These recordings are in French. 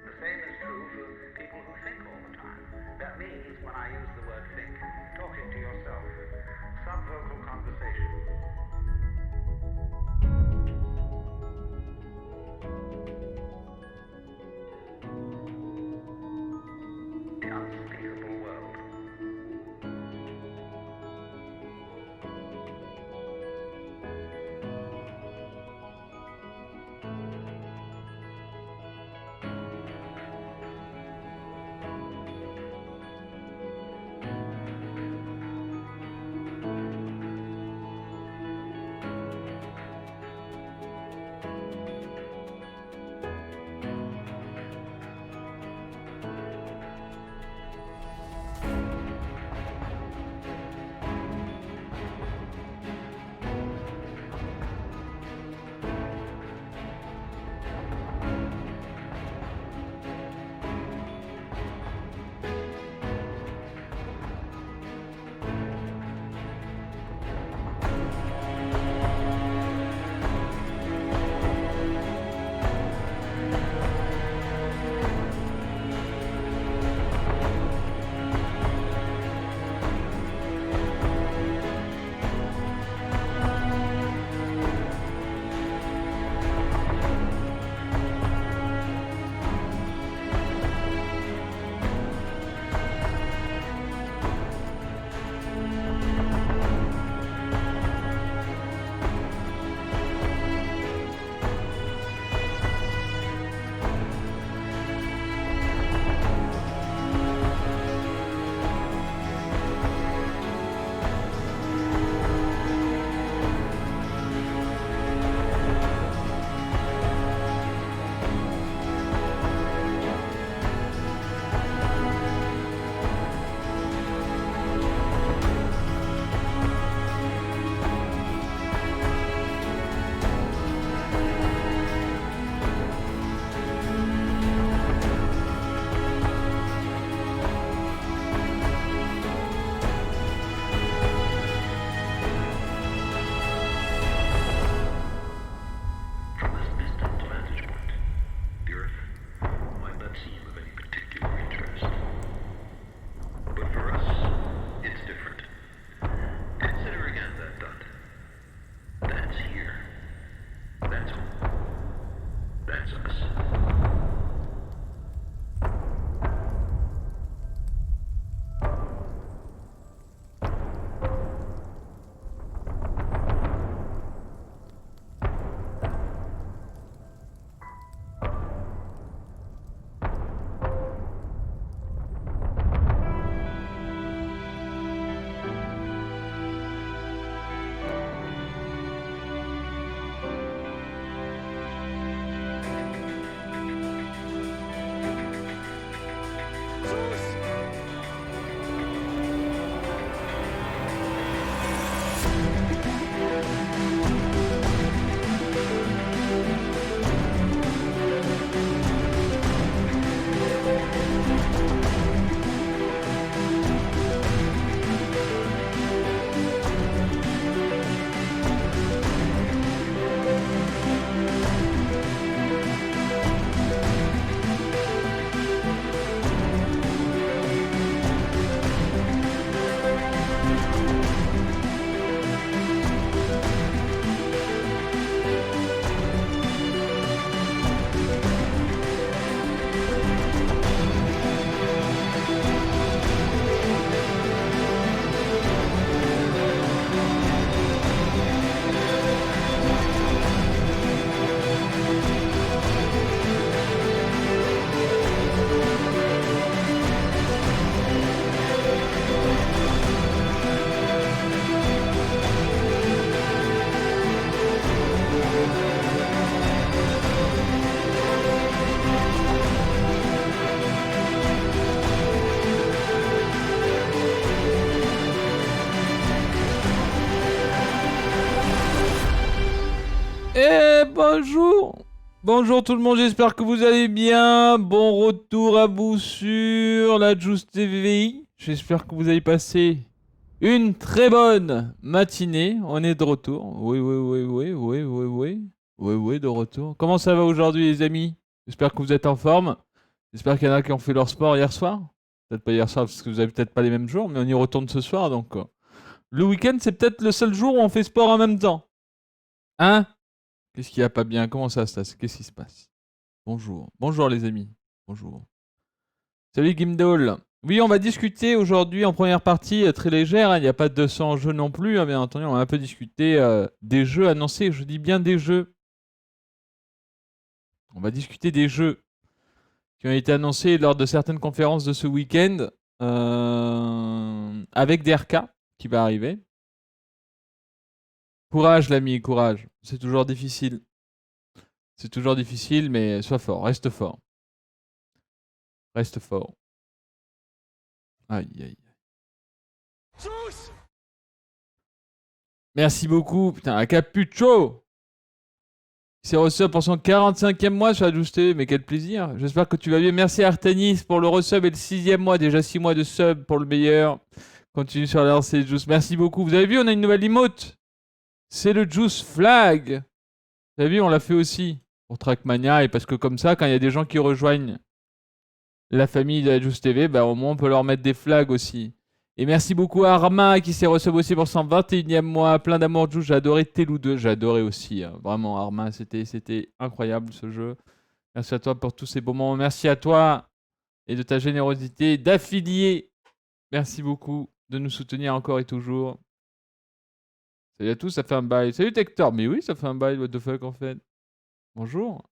The same is true for people who think all the time. That means, when I use the word think, talking to yourself. Subvocal conversation. The unspeakable world. From this distant vantage point, the Earth might not seem of any particular interest. But for us, it's different. Consider again that dot. That's here. That's home. That's us. Bonjour. Bonjour tout le monde, j'espère que vous allez bien. Bon retour à vous sur la Juice TV. J'espère que vous avez passé une très bonne matinée. On est de retour. Oui, de retour. Comment ça va aujourd'hui les amis? J'espère que vous êtes en forme. J'espère qu'il y en a qui ont fait leur sport hier soir. Peut-être pas hier soir parce que vous avez peut-être pas les mêmes jours, mais on y retourne ce soir. Donc, le week-end, c'est peut-être le seul jour où on fait sport en même temps. Hein? Qu'est-ce qu'il y a pas bien? Comment ça se passe? Qu'est-ce qui se passe? Bonjour. Bonjour les amis. Bonjour. Salut Gimdall. Oui, on va discuter aujourd'hui en première partie très légère. Hein, il n'y a pas de 200 jeux non plus. Hein, bien entendu, on va un peu discuter des jeux annoncés. Je dis bien des jeux. On va discuter des jeux qui ont été annoncés lors de certaines conférences de ce week-end avec DRK qui va arriver. Courage l'ami, courage. C'est toujours difficile. C'est toujours difficile, mais sois fort, reste fort. Reste fort. Aïe, aïe. Merci beaucoup. Putain, un Capucho. Il s'est resub pour son 45e mois sur la Juice TV, mais quel plaisir. J'espère que tu vas bien. Merci Artenis pour le resub et le 6e mois. Déjà 6 mois de sub pour le meilleur. Continue sur la lancée Juice. Merci beaucoup. Vous avez vu, on a une nouvelle emote. C'est le Juice Flag. Vous avez vu, on l'a fait aussi pour Trackmania. Et parce que comme ça, quand il y a des gens qui rejoignent la famille de la Juice TV, bah, au moins on peut leur mettre des flags aussi. Et merci beaucoup à Arma qui s'est reçu aussi pour son 21e mois. Plein d'amour, Juice. J'ai adoré Telou 2. J'ai adoré aussi. Hein. Vraiment, Arma, c'était incroyable ce jeu. Merci à toi pour tous ces beaux moments. Merci à toi et de ta générosité d'affilié. Merci beaucoup de nous soutenir encore et toujours. Salut à tous, ça fait un bail. Salut Tector. Mais oui, ça fait un bail. What the fuck en fait. Bonjour.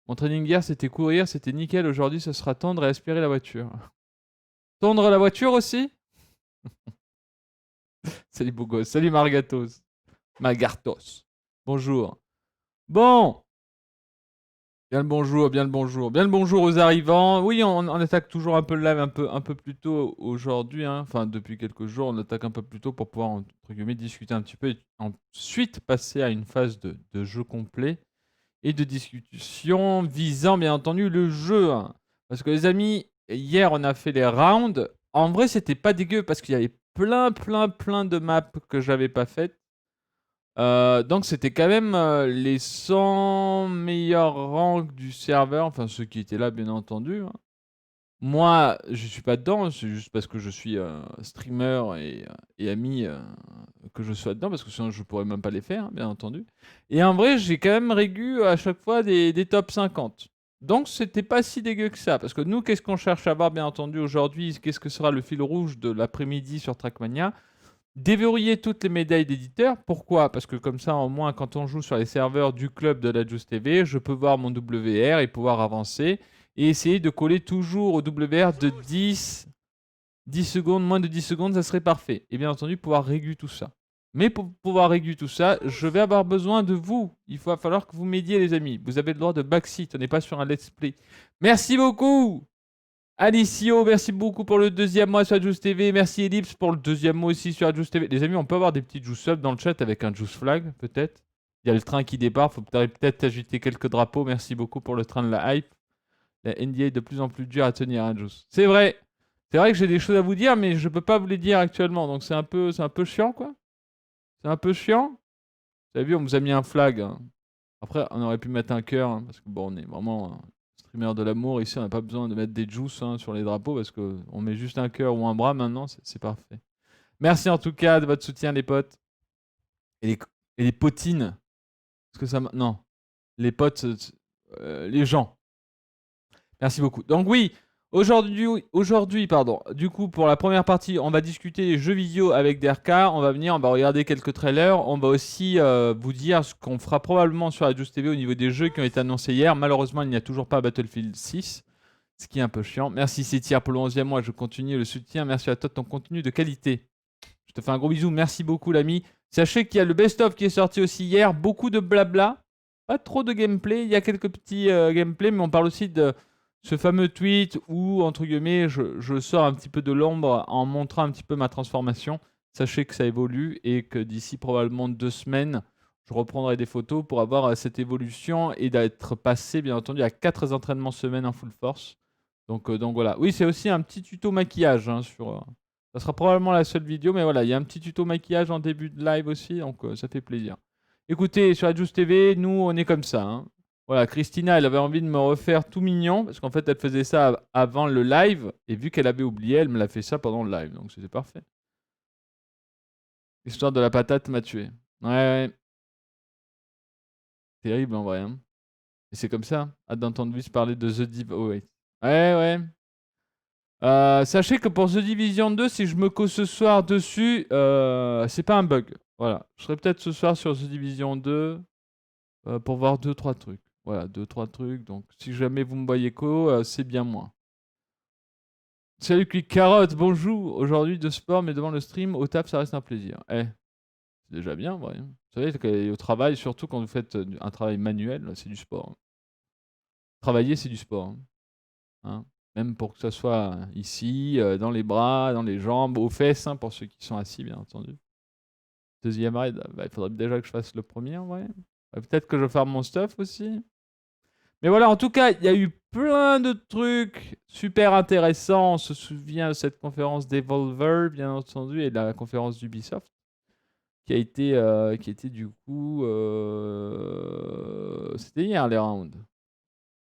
Mon training hier, c'était courir. C'était nickel. Aujourd'hui, ce sera tendre et aspirer la voiture. Tondre la voiture aussi? Salut beau gosse. Salut Margatos. Magartos. Bonjour. Bon. Bien le bonjour, bien le bonjour. Bien le bonjour aux arrivants. Oui, on attaque toujours un peu le live un peu plus tôt aujourd'hui. Hein. Enfin, depuis quelques jours, on attaque un peu plus tôt pour pouvoir, entre guillemets, discuter un petit peu et ensuite passer à une phase de jeu complet et de discussion visant, bien entendu, le jeu. Hein. Parce que les amis, hier, on a fait les rounds. En vrai, c'était pas dégueu parce qu'il y avait plein de maps que j'avais pas faites. Donc c'était quand même les 100 meilleurs ranks du serveur, enfin ceux qui étaient là bien entendu. Hein. Moi, je suis pas dedans, c'est juste parce que je suis streamer et ami que je sois dedans, parce que sinon je pourrais même pas les faire, hein, bien entendu. Et en vrai, j'ai quand même régu à chaque fois des top 50. Donc c'était pas si dégueu que ça, parce que nous, qu'est-ce qu'on cherche à voir bien entendu aujourd'hui? Qu'est-ce que sera le fil rouge de l'après-midi sur Trackmania? Déverrouiller toutes les médailles d'éditeur. Pourquoi? Parce que comme ça, au moins, quand on joue sur les serveurs du club de la Juice TV, je peux voir mon WR et pouvoir avancer et essayer de coller toujours au WR de 10 secondes, moins de 10 secondes, ça serait parfait. Et bien entendu, pouvoir réguler tout ça. Mais pour pouvoir réguler tout ça, je vais avoir besoin de vous. Il va falloir que vous m'aidiez, les amis. Vous avez le droit de backseat, on n'est pas sur un let's play. Merci beaucoup! Alicio, merci beaucoup pour le 2e mois sur la Juice TV. Merci Ellipse pour le 2e mois aussi sur la Juice TV. Les amis, on peut avoir des petites Juice subs dans le chat avec un Juice flag, peut-être. Il y a le train qui départ, faut peut-être ajouter quelques drapeaux. Merci beaucoup pour le train de la hype. La NDA est de plus en plus dure à tenir, hein, Juice. C'est vrai. C'est vrai que j'ai des choses à vous dire, mais je peux pas vous les dire actuellement. Donc c'est un peu chiant, quoi. C'est un peu chiant. Vous avez vu, on vous a mis un flag. Hein. Après, on aurait pu mettre un cœur, hein, parce que bon, on est vraiment... streamer de l'amour, ici on n'a pas besoin de mettre des juices hein, sur les drapeaux parce qu'on met juste un cœur ou un bras maintenant, c'est parfait. Merci en tout cas de votre soutien les potes. Et les potines. Parce que ça non. Les potes, les gens. Merci beaucoup. Donc oui, aujourd'hui, pardon. Du coup, pour la première partie, on va discuter des jeux vidéo avec DRK. On va venir, on va regarder quelques trailers. On va aussi vous dire ce qu'on fera probablement sur la Juice TV au niveau des jeux qui ont été annoncés hier. Malheureusement, il n'y a toujours pas Battlefield 6, ce qui est un peu chiant. Merci Cétière pour le 11e mois. Je continue le soutien. Merci à toi de ton contenu de qualité. Je te fais un gros bisou. Merci beaucoup, l'ami. Sachez qu'il y a le best-of qui est sorti aussi hier. Beaucoup de blabla. Pas trop de gameplay. Il y a quelques petits gameplays, mais on parle aussi de ce fameux tweet où, entre guillemets, je sors un petit peu de l'ombre en montrant un petit peu ma transformation. Sachez que ça évolue et que d'ici probablement 2 semaines, je reprendrai des photos pour avoir cette évolution et d'être passé, bien entendu, à 4 entraînements semaine en full force. Donc voilà. Oui, c'est aussi un petit tuto maquillage. Hein, ça sera probablement la seule vidéo, mais voilà, il y a un petit tuto maquillage en début de live aussi, donc ça fait plaisir. Écoutez, sur la Juice TV, nous, on est comme ça. Hein. Voilà, Christina, elle avait envie de me refaire tout mignon, parce qu'en fait, elle faisait ça avant le live, et vu qu'elle avait oublié, elle me l'a fait ça pendant le live, donc c'était parfait. L'histoire de la patate m'a tué. Ouais, ouais. Terrible en vrai. Hein. Et c'est comme ça. Hâte d'entendre Luis parler de The Div. Oh, ouais. Ouais, ouais. Sachez que pour The Division 2, si je me cause ce soir dessus, c'est pas un bug. Voilà. Je serai peut-être ce soir sur The Division 2 pour voir 2-3 trucs. Voilà, 2-3 trucs. Donc, si jamais vous me voyez c'est bien moi. Salut Quick Carotte, bonjour. Aujourd'hui de sport, mais devant le stream, au taf, ça reste un plaisir. Eh, c'est déjà bien, vrai. Vous savez, au travail, surtout quand vous faites un travail manuel, c'est du sport. Travailler, c'est du sport. Hein. Même pour que ça soit ici, dans les bras, dans les jambes, aux fesses, hein, pour ceux qui sont assis, bien entendu. Deuxième raid, bah, il faudrait déjà que je fasse le premier, en vrai. Peut-être que je vais faire mon stuff aussi. Mais voilà, en tout cas, il y a eu plein de trucs super intéressants. On se souvient de cette conférence d'Evolver, bien entendu, et de la conférence d'Ubisoft, qui a été du coup... C'était hier, les rounds.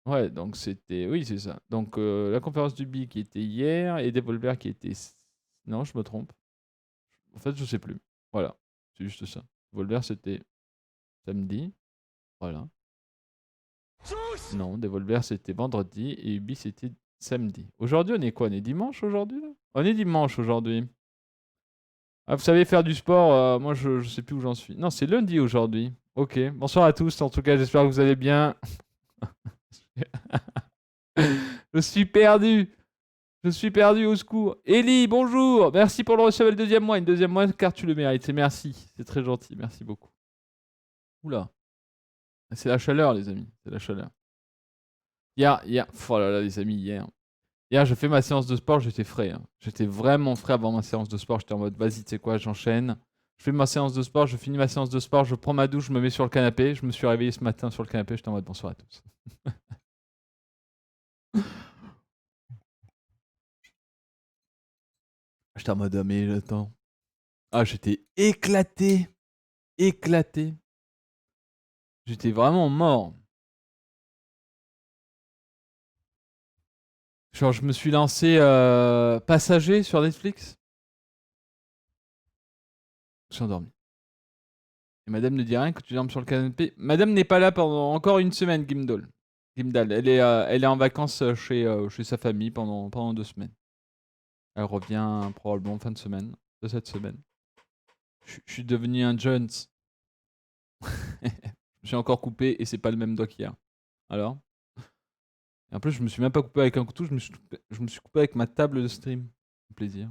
Ouais, donc c'était... Oui, c'est ça. Donc la conférence d'Ubi qui était hier, et Devolver qui était... Non, je me trompe. En fait, je sais plus. Voilà, c'est juste ça. Devolver, c'était samedi. Voilà. Non, Devolver, c'était vendredi et Ubi, c'était samedi. Aujourd'hui, on est quoi? On est dimanche aujourd'hui là? On est dimanche aujourd'hui. Ah, vous savez faire du sport? Moi, je sais plus où j'en suis. Non, c'est lundi aujourd'hui. Ok. Bonsoir à tous. En tout cas, j'espère que vous allez bien. Je suis perdu. Je suis perdu, au secours. Ellie, bonjour. Merci pour le recevoir le deuxième mois. Une deuxième mois car tu le mérites. C'est merci. C'est très gentil. Merci beaucoup. Oula. C'est la chaleur, les amis. C'est la chaleur. Hier. Oh là là, les amis, hier. Hier, j'ai fait ma séance de sport, j'étais frais. Hein. J'étais vraiment frais avant ma séance de sport. J'étais en mode, vas-y, tu sais quoi, j'enchaîne. Je fais ma séance de sport, je finis ma séance de sport, je prends ma douche, je me mets sur le canapé. Je me suis réveillé ce matin sur le canapé, j'étais en mode, bonsoir à tous. J'étais en mode, ah, mais attends. Ah, j'étais éclaté. Éclaté. J'étais vraiment mort. Genre, je me suis lancé Passager sur Netflix. Je suis endormi. Et madame ne dit rien que tu dormes sur le canapé. Madame n'est pas là pendant encore une semaine, Gimdal. Elle est en vacances chez sa famille pendant 2 semaines. Elle revient probablement fin de semaine, de cette semaine. Je suis devenu un Jones. Je me suis encore coupé et c'est pas le même doigt qu'hier. Alors? Et en plus, je me suis même pas coupé avec un couteau, je me suis coupé avec ma table de stream. Plaisir.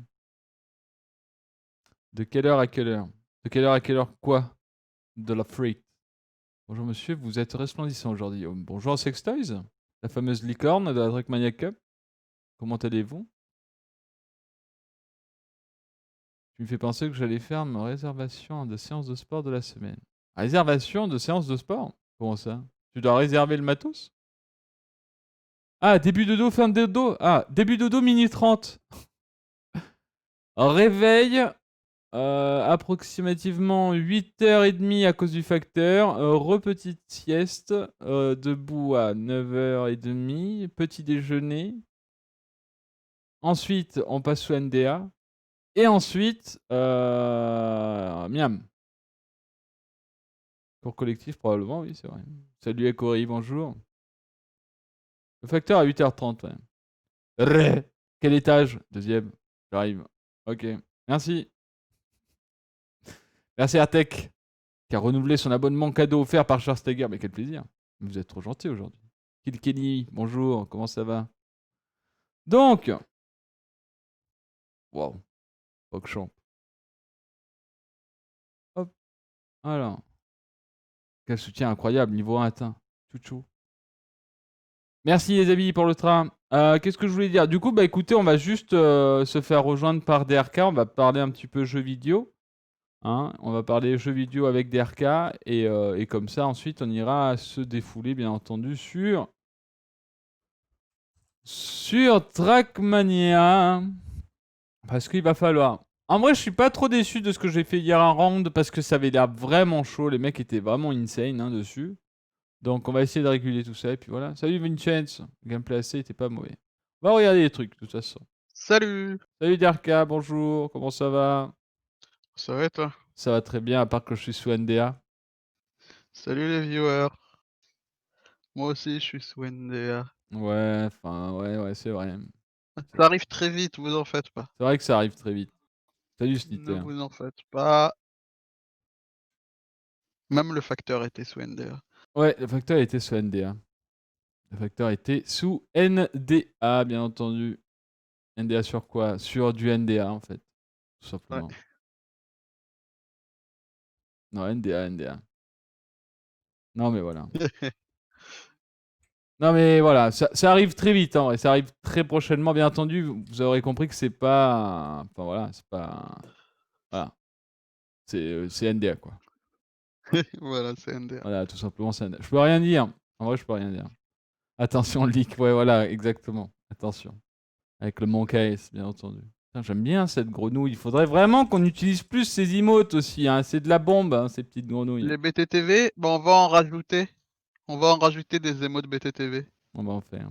De quelle heure à quelle heure? De quelle heure à quelle heure quoi? De la freak. Bonjour monsieur, vous êtes resplendissant aujourd'hui. Oh, bonjour Sextoys, la fameuse licorne de la Trackmania Cup. Comment allez-vous? Tu me fais penser que j'allais faire ma réservation de séance de sport de la semaine. Réservation de séance de sport? Comment ça? Tu dois réserver le matos? Ah, début de dos, fin de dos. Ah, début de dos, minute 30. Réveil, approximativement 8h30 à cause du facteur. Repetite sieste, debout à 9h30. Petit déjeuner. Ensuite, on passe sous NDA. Et ensuite, miam. Cours collectif, probablement, oui, c'est vrai. Salut Akori, bonjour. Le facteur à 8h30, ouais. Quel étage? Deuxième. J'arrive. Ok. Merci. Merci Artec, qui a renouvelé son abonnement cadeau offert par Schwarzenegger. Mais quel plaisir. Vous êtes trop gentil aujourd'hui. Kilkenny, bonjour, comment ça va? Donc. Waouh. Champ. Hop. Alors. Quel soutien incroyable, niveau 1 atteint. Chouchou. Merci les amis pour le train. Qu'est-ce que je voulais dire? Du coup, bah écoutez, on va juste se faire rejoindre par DRK. On va parler un petit peu jeux vidéo. Hein, on va parler jeux vidéo avec DRK. Et comme ça, ensuite, on ira se défouler, bien entendu, sur Trackmania. Parce qu'il va falloir. En vrai, je suis pas trop déçu de ce que j'ai fait hier un round parce que ça avait l'air vraiment chaud. Les mecs étaient vraiment insane hein, dessus. Donc on va essayer de réguler tout ça, et puis voilà. Salut Vincenz, le gameplay AC était pas mauvais. On va regarder les trucs, de toute façon. Salut! Salut Derka, bonjour, comment ça va? Ça va et toi? Ça va très bien, à part que je suis sous NDA. Salut les viewers! Moi aussi je suis sous NDA. Ouais, enfin, ouais, c'est vrai. Ça arrive très vite, vous en faites pas. C'est vrai que ça arrive très vite. Salut Ne Snitter. vous en faites pas. Même le facteur était sous NDA. Ouais, le facteur était sous NDA. Le facteur était sous NDA, bien entendu. NDA sur quoi? Sur du NDA, en fait. Tout Ouais. simplement. Non, NDA. Non, mais voilà. Non, mais voilà, ça arrive très vite, hein, et ça arrive très prochainement. Bien entendu, vous aurez compris que c'est pas. Enfin, voilà, c'est pas. Voilà. C'est NDA, quoi. Voilà, c'est NDA. Voilà, tout simplement, c'est NDA. Je peux rien dire. En vrai, je peux rien dire. Attention, leak. Ouais, voilà, exactement. Attention. Avec le Monkaes, bien entendu. Putain, j'aime bien cette grenouille. Il faudrait vraiment qu'on utilise plus ces emotes aussi, hein. C'est de la bombe, hein, ces petites grenouilles. Les BTTV, bon, on va en rajouter. On va en rajouter des émotes BTTV. On va en faire.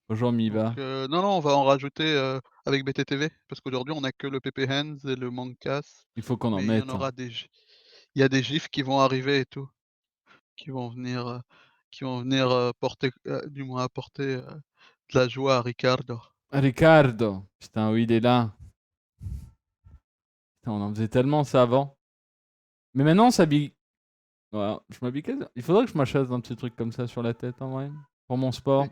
Bonjour Miva. Donc, non, on va en rajouter avec BTTV. Parce qu'aujourd'hui, on a que le PP Hands et le Mancas. Il faut qu'on en Mais il y en mette, hein. aura il y a des gifs qui vont arriver et tout. Qui vont venir porter, du moins apporter de la joie à Ricardo. Ricardo. Putain, oui, il est là. Putain, on en faisait tellement ça avant. Mais maintenant, on s'habille. Voilà, je m'habille Il faudrait que je m'achète un petit truc comme ça sur la tête, en vrai. Pour mon sport.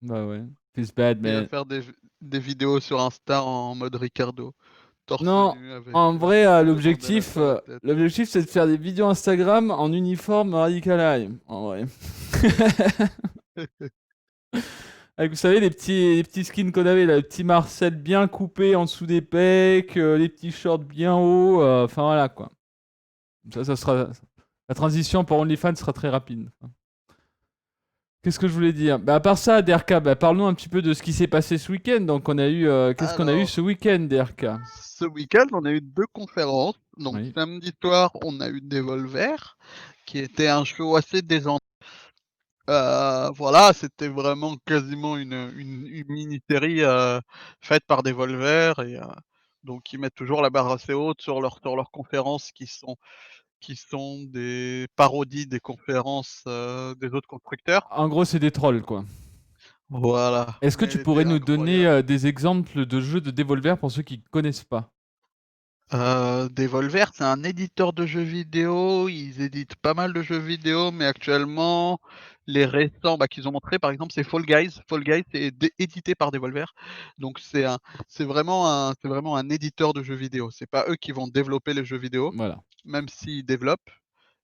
Bah ouais. Feels bad, Il va mais. faire des vidéos sur Insta en mode Ricardo, torse Non, nu avec en vrai, le bandana sur la tête. l'objectif, c'est de faire des vidéos Instagram en uniforme Radical Eye, en vrai. Avec, vous savez, les petits skins qu'on avait, là, le petit Marcel bien coupé en dessous des pecs, les petits shorts bien hauts, enfin voilà quoi. Ça sera. La transition pour OnlyFans sera très rapide. Qu'est-ce que je voulais dire? Bah, à part ça, DRK, bah, parle-nous un petit peu de ce qui s'est passé ce week-end. Donc, on a eu. Qu'est-ce qu'on a eu Alors, ce week-end, DRK? ce week-end, on a eu 2 conférences. Donc Oui. samedi soir, on a eu Devolver, qui était un show assez déjanté. Voilà, c'était vraiment quasiment une mini-série, faite par Devolver et donc ils mettent toujours la barre assez haute sur leurs conférences qui sont des parodies des conférences, des autres constructeurs. En gros, c'est des trolls, quoi. Voilà, Est-ce que mais tu elle pourrais était nous donner incroyable. des exemples de jeux de Devolver pour ceux qui connaissent pas? Devolver, c'est un éditeur de jeux vidéo, ils éditent pas mal de jeux vidéo, mais actuellement, les récents, qu'ils ont montré, par exemple, c'est Fall Guys. Fall Guys est édité par Devolver, donc c'est vraiment un éditeur de jeux vidéo. C'est pas eux qui vont développer les jeux vidéo, Voilà. même s'ils développent,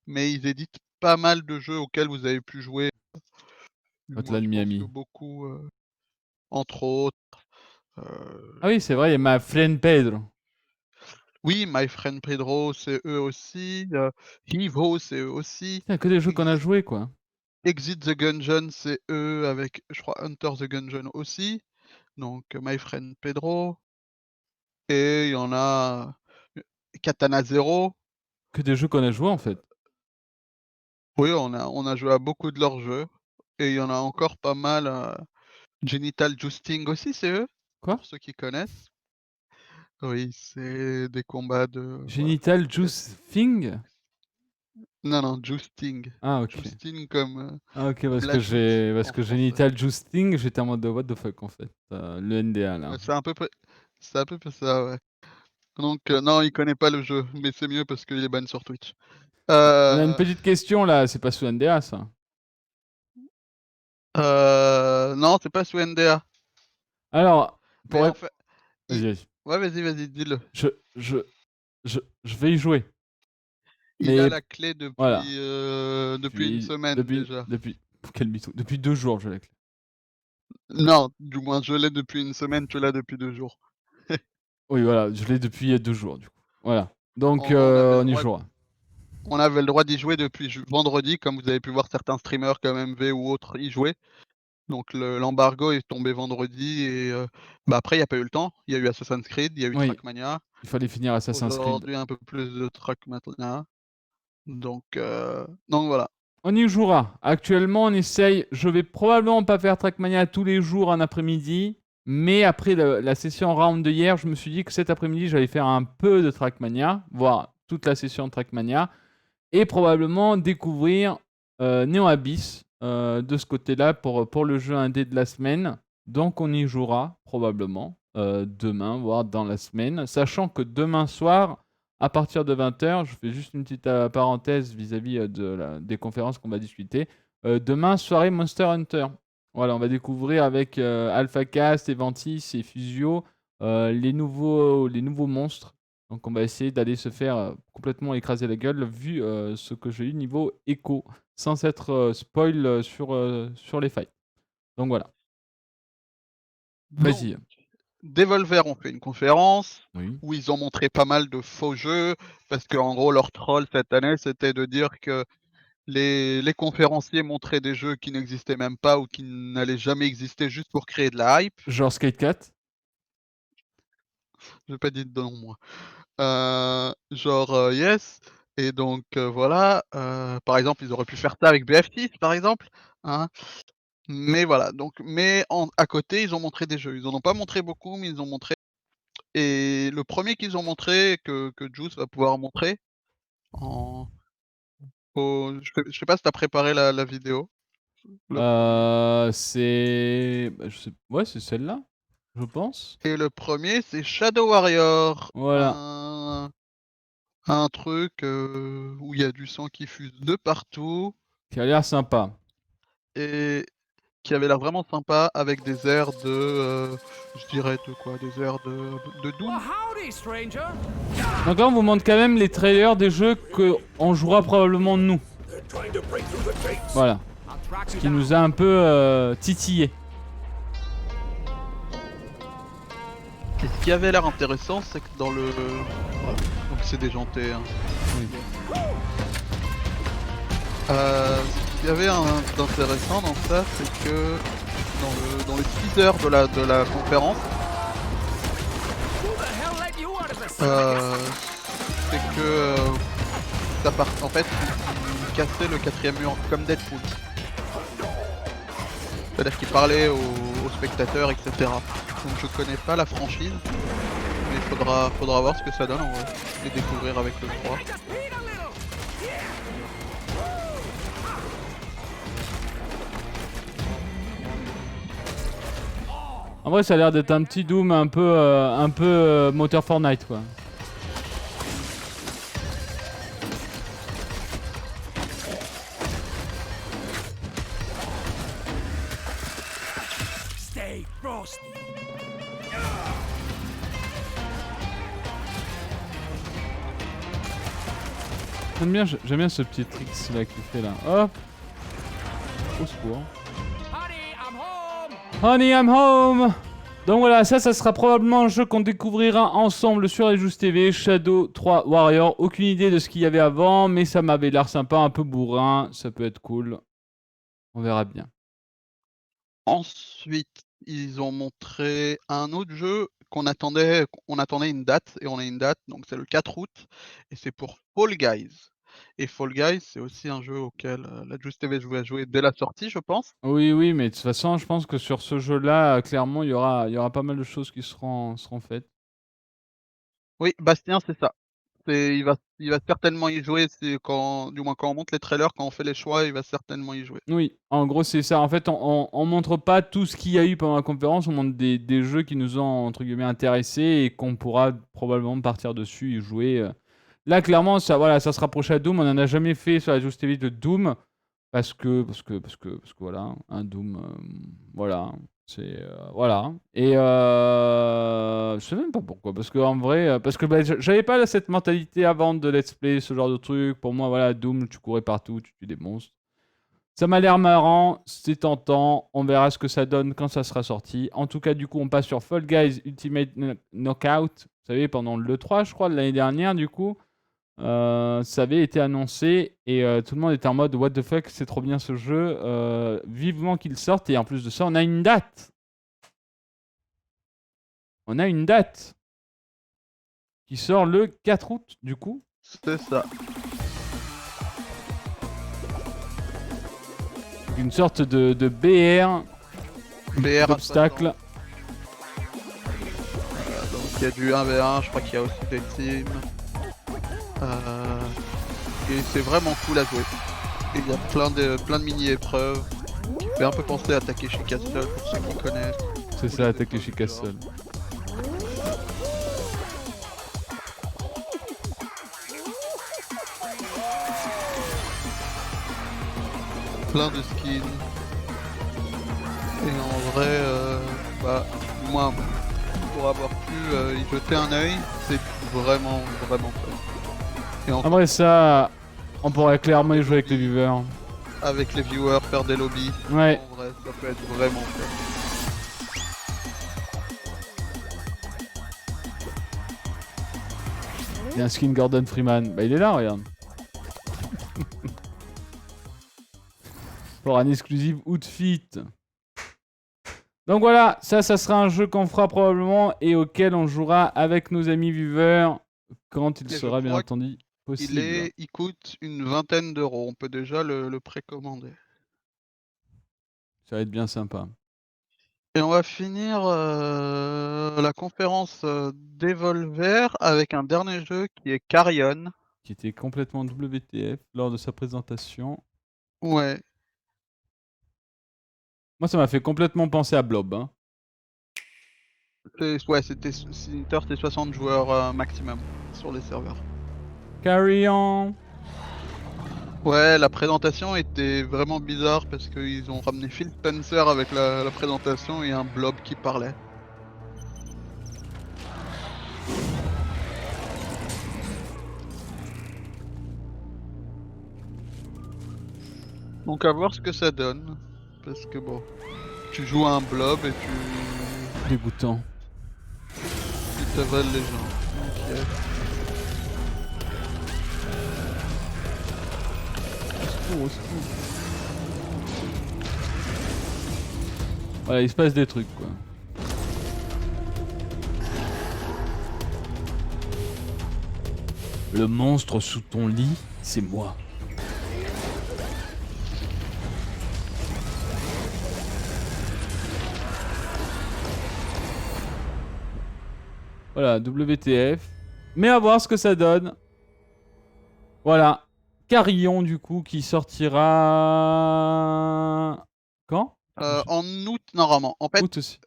mais ils éditent pas mal de jeux auxquels vous avez pu jouer. Moi, Hotline je pense que Miami. beaucoup, entre autres. Ah oui, c'est vrai, il y a ma friend Pedro. Oui, My Friend Pedro, c'est eux aussi. Evo, c'est eux aussi. Putain, que des jeux qu'on a joués, quoi. Exit the Gungeon, c'est eux avec, je crois, Hunter the Gungeon aussi. Donc, My Friend Pedro. Et il y en a Katana Zero. Que des jeux qu'on a joués, en fait. Oui, on a joué à beaucoup de leurs jeux. Et il y en a encore pas mal. Genital Jousting aussi, c'est eux, Quoi? pour ceux qui connaissent. Oui, c'est des combats de. Voilà. Genital Juice Thing? Non, non, Jousting. Ah, ok. Jousting comme, Ah, ok, comme la joute parce en que français. Genital Juicing, j'étais en mode de what the fuck, en fait. Le NDA, là. C'est c'est à peu près ça, ouais. Donc, non, il connaît pas le jeu, mais c'est mieux parce qu'il est ban sur Twitch. On a une Euh, petite question, là. C'est pas sous NDA, ça. non, c'est pas sous NDA. Alors, Mais en fait, Vas-y, vas-y. ouais, vas-y, dis-le. Je, je, je vais y jouer. Il a Mais la clé voilà. depuis une semaine déjà. Quel mytho. Depuis 2 jours, j'ai la clé. Non, du moins je l'ai depuis une semaine, tu l'as depuis 2 jours. Oui, voilà, je l'ai depuis 2 jours, du coup. Voilà. Donc, On avait le on y droit jouera. on avait le droit d'y jouer depuis vendredi, comme vous avez pu voir certains streamers comme MV ou autres y jouer. Donc l'embargo est tombé vendredi et après il y a pas eu le temps. Il y a eu Assassin's Creed, il y a eu Oui, Trackmania. il fallait finir Assassin's Creed. Aujourd'hui un peu plus de Trackmania. Donc voilà. On y jouera. Actuellement, on essaye. Je vais probablement pas faire Trackmania tous les jours un après-midi. Mais après la session round de hier, je me suis dit que cet après-midi, j'allais faire un peu de Trackmania, voire toute la session de Trackmania. Et probablement découvrir Neo Abyss de ce côté-là pour le jeu indé de la semaine. Donc on y jouera probablement demain, voire dans la semaine. Sachant que demain soir, à partir de 20h, je fais juste une petite parenthèse vis-à-vis des conférences qu'on va discuter. Demain, soirée Monster Hunter. Voilà, on va découvrir avec AlphaCast, Eventis et Fusio les nouveaux monstres. Donc on va essayer d'aller se faire complètement écraser la gueule vu ce que j'ai eu niveau écho, sans être spoil sur les fights. Donc voilà. Vas-y. Donc, Devolver ont fait une conférence Oui. où ils ont montré pas mal de faux jeux, parce qu'en gros leur troll cette année c'était de dire que les conférenciers montraient des jeux qui n'existaient même pas ou qui n'allaient jamais exister juste pour créer de la hype. Genre Skate 4. J'ai pas dit de nom moi. Yes, et donc voilà, par exemple, ils auraient pu faire ça avec BF6 par exemple, hein. Mais voilà, à côté, ils ont montré des jeux. Ils en ont pas montré beaucoup, mais ils ont montré, et le premier qu'ils ont montré que Juice va pouvoir montrer en je sais pas si tu as préparé la vidéo? Le C'est. Je sais. Ouais, c'est celle-là, je pense. Et le premier c'est Shadow Warrior, Voilà. un truc, où il y a du sang qui fuse de partout Qui a l'air sympa. et qui avait l'air vraiment sympa avec des airs de, je dirais de quoi? Des airs de Doom? Donc là, on vous montre quand même les trailers des jeux qu'on jouera probablement nous. Voilà. Ce qui nous a un peu titillé. Et ce qui avait l'air intéressant, c'est que dans le donc c'est déjanté, hein. Oui. Ce qu'il y avait d'intéressant dans ça, c'est que dans le teaser de la conférence, c'est que en fait, il cassait le 4ème mur comme Deadpool. C'est-à-dire qu'il parlait aux spectateurs, etc. Donc je connais pas la franchise, mais il faudra voir ce que ça donne en vrai, et découvrir avec le 3. En vrai, ça a l'air d'être un petit Doom un peu moteur Fortnite, quoi. J'aime bien ce petit trick là qu'il fait là. Hop. Au secours. Honey, I'm home. Donc voilà, ça sera probablement un jeu qu'on découvrira ensemble sur les Just TV, Shadow 3 Warrior. Aucune idée de ce qu'il y avait avant, mais ça m'avait l'air sympa, un peu bourrin, ça peut être cool. On verra bien. Ensuite, ils ont montré un autre jeu on attendait une date, et on a une date, donc c'est le 4 août, et c'est pour Fall Guys. Et Fall Guys, c'est aussi un jeu auquel la Just TV va jouer dès la sortie, je pense. Oui, mais de toute façon, je pense que sur ce jeu-là, clairement, il y aura pas mal de choses qui seront faites. Oui, Bastien, c'est ça. Il va certainement y jouer, du moins quand on monte les trailers, quand on fait les choix, il va certainement y jouer. Oui, en gros, c'est ça. En fait, on montre pas tout ce qu'il y a eu pendant la conférence, on montre des jeux qui nous ont, entre guillemets, intéressés et qu'on pourra probablement partir dessus et jouer. Là, clairement, ça se rapproche à Doom. On n'en a jamais fait sur la Just TV de Doom. Parce que voilà, un Doom, voilà. C'est voilà. Et je sais même pas pourquoi. Parce que en vrai, parce que j'avais pas cette mentalité avant de let's play, ce genre de truc. Pour moi, voilà, Doom, tu courais partout, tu tues des monstres. Ça m'a l'air marrant, c'est tentant. On verra ce que ça donne quand ça sera sorti. En tout cas, du coup, on passe sur Fall Guys Ultimate Knockout. Vous savez, pendant le 3, je crois, de l'année dernière, du coup. Ça avait été annoncé et tout le monde était en mode what the fuck, c'est trop bien ce jeu, vivement qu'il sorte et en plus de ça, on a une date. On a une date qui sort le 4 août du coup. C'est ça. Une sorte de BR, BR à d'obstacle. 60. Donc il y a du 1v1, je crois qu'il y a aussi des teams. Et c'est vraiment cool à jouer. Et il y a plein de mini-épreuves qui fait un peu penser à Takeshi Castle pour ceux qui connaissent. C'est ça, Takeshi Castle. Plein de skins. Et en vrai, moi, pour avoir pu y jeter un œil, c'est vraiment fun. Et En vrai, ça, on pourrait clairement y jouer avec les viewers. avec les viewers, faire des lobbies, Ouais. en vrai, ça peut être vraiment fun. Il y a un skin Gordon Freeman. Bah, il est là, regarde. Pour un exclusive outfit. Donc voilà, ça sera un jeu qu'on fera probablement et auquel on jouera avec nos amis viewers quand il Et je sera bien crois entendu possible. Il coûte une vingtaine d'euros, on peut déjà le précommander. Ça va être bien sympa. Et on va finir la conférence Devolver avec un dernier jeu qui est Carrion. Qui était complètement WTF lors de sa présentation. Ouais, Moi, ça m'a fait complètement penser à Blob. Hein. c'était Sinter, c'est 60 joueurs maximum sur les serveurs. Carry on. Ouais, la présentation était vraiment bizarre parce qu'ils ont ramené Phil Spencer avec la présentation et un blob qui parlait. Donc à voir ce que ça donne. Parce que bon, tu joues à un blob et Dégoûtant. tu t'avales les gens. Ok. Voilà, il se passe des trucs, quoi. Le monstre sous ton lit, c'est moi. Voilà, WTF. Mais à voir ce que ça donne. Voilà. Carillon, du coup, qui sortira... Quand En août normalement. En fait, Août aussi.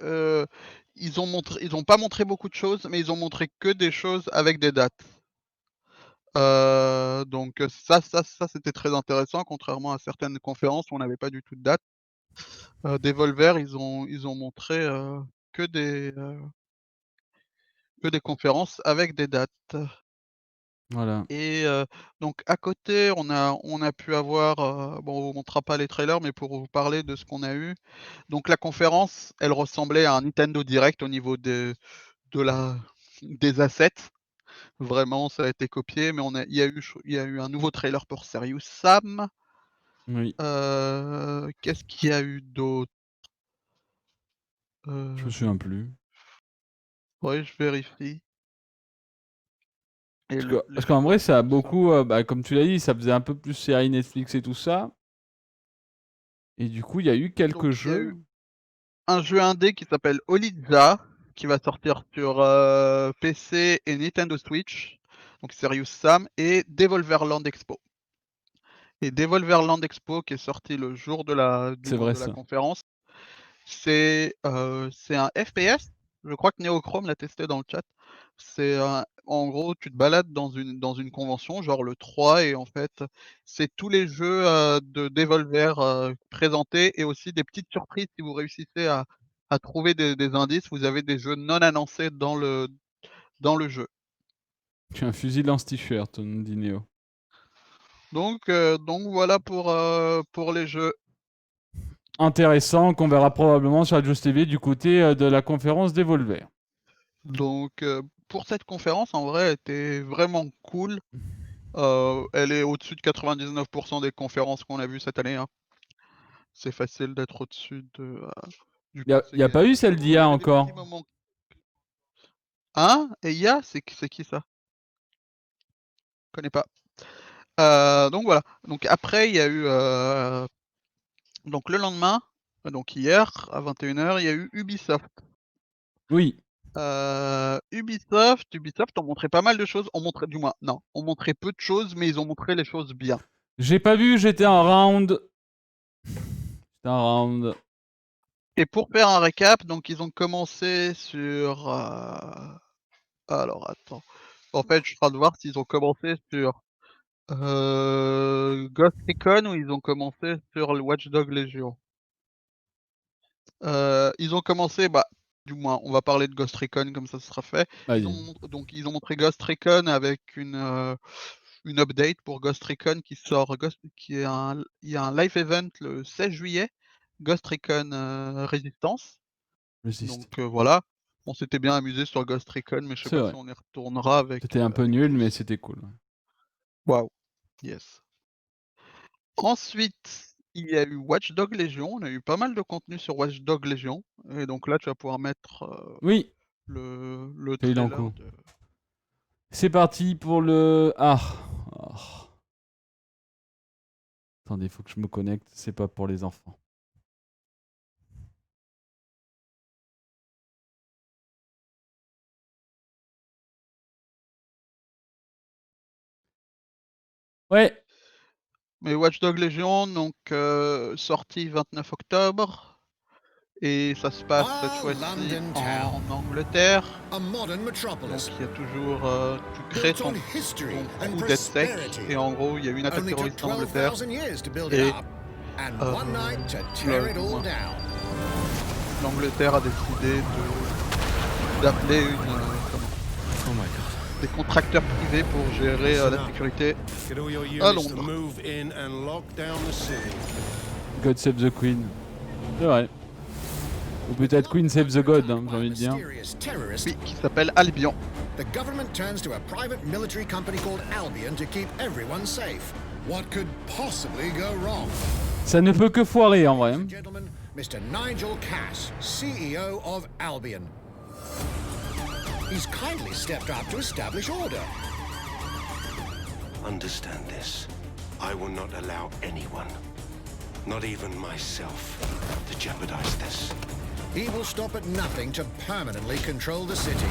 ils ont pas montré beaucoup de choses, mais ils ont montré que des choses avec des dates. Donc ça c'était très intéressant, contrairement à certaines conférences où on n'avait pas du tout de date. Devolver, ils ont montré que des conférences avec des dates. Voilà. Et donc à côté, on a pu avoir, bon, on vous montrera pas les trailers, mais pour vous parler de ce qu'on a eu. Donc la conférence, elle ressemblait à un Nintendo Direct au niveau de la des assets. Vraiment, ça a été copié, mais il y a eu un nouveau trailer pour Serious Sam. Oui. Qu'est-ce qu'il y a eu d'autre? Je me souviens plus. Ouais, je vérifie. Et les Parce qu'en jeux vrai, ça a qui sont beaucoup... comme tu l'as dit, ça faisait un peu plus série Netflix et tout ça. Et du coup, il y a eu quelques donc il y a eu jeux. un jeu indé qui s'appelle Olidza, qui va sortir sur PC et Nintendo Switch, donc Serious Sam, et Devolver Land Expo. Et Devolver Land Expo, qui est sorti le jour de C'est vrai, de la ça. conférence, c'est un FPS. Je crois que Neochrome l'a testé dans le chat. En gros, tu te balades dans une convention, genre le 3, et en fait, c'est tous les jeux de Devolver présentés et aussi des petites surprises si vous réussissez à trouver des indices. Vous avez des jeux non annoncés dans le jeu. Tu as un fusil lance t-shirt, on dit Néo. Donc voilà pour les jeux. Intéressant, qu'on verra probablement sur la Just TV du côté de la conférence Donc pour cette conférence, en vrai, elle était vraiment cool. Elle est au-dessus de 99% des conférences qu'on a vues cette année, hein. C'est facile d'être au-dessus de, du Y a pas eu conseiller. celle J'avoue, d'IA il y a des encore. petits moments. Hein? Et IA? C'est qui ça? Je connais pas. Donc voilà. Donc après, il y a eu, donc le lendemain, donc hier, à 21h, il y a eu Ubisoft. Oui. Ubisoft ont montré pas mal de choses. Du moins, non, ont montré peu de choses, mais ils ont montré les choses bien. J'ai pas vu, j'étais en round. J'étais en round. Et pour faire un récap, donc ils ont commencé sur, alors attends. En fait, je suis en train de voir s'ils ont commencé sur, Ghost Recon ou ils ont commencé sur le Watch Dogs Legion. Ils ont commencé, bah, du moins, on va parler de Ghost Recon comme ça ce sera fait. Ils Vas-y. ont montré Ghost Recon avec une update pour Ghost Recon qui sort, il y a un live event le 16 juillet, Ghost Recon Resistance. Résiste. Donc voilà, on s'était bien amusé sur Ghost Recon, mais je sais C'est pas vrai. si on y retournera C'était un peu avec nul, tous. mais c'était cool. Waouh, yes. Ensuite, il y a eu Watch Dogs Legion. On a eu pas mal de contenu sur Watch Dogs Legion. Et donc là, tu vas pouvoir mettre Oui, le Fais trailer l'encoup. de. C'est parti pour le. Ah. Oh. Attendez, faut que je me connecte. C'est pas pour les enfants. Ouais. Mais Watch Dogs Legion, donc sorti 29 octobre. Et ça se passe cette fois-ci en Angleterre. Donc il y a toujours. Tu crées ton crew d'EdSec. Et en gros, il y a eu une attaque terroriste en Angleterre. Et l'Angleterre a décidé d'appeler des contracteurs privés pour gérer la sécurité à Londres. God Save the Queen. C'est vrai. Ou peut-être Queen Save the God, hein, j'ai envie de dire. Oui, qui s'appelle Albion. The government turns to a private military company called Albion to keep everyone safe. What could possibly go wrong? Ça ne peut que foirer en vrai. Gentlemen, Mr. Nigel Cass, CEO of Albion. He's kindly stepped up to establish order. Understand this. I will not allow anyone, not even myself, to jeopardize this. He will stop at nothing to permanently control the city.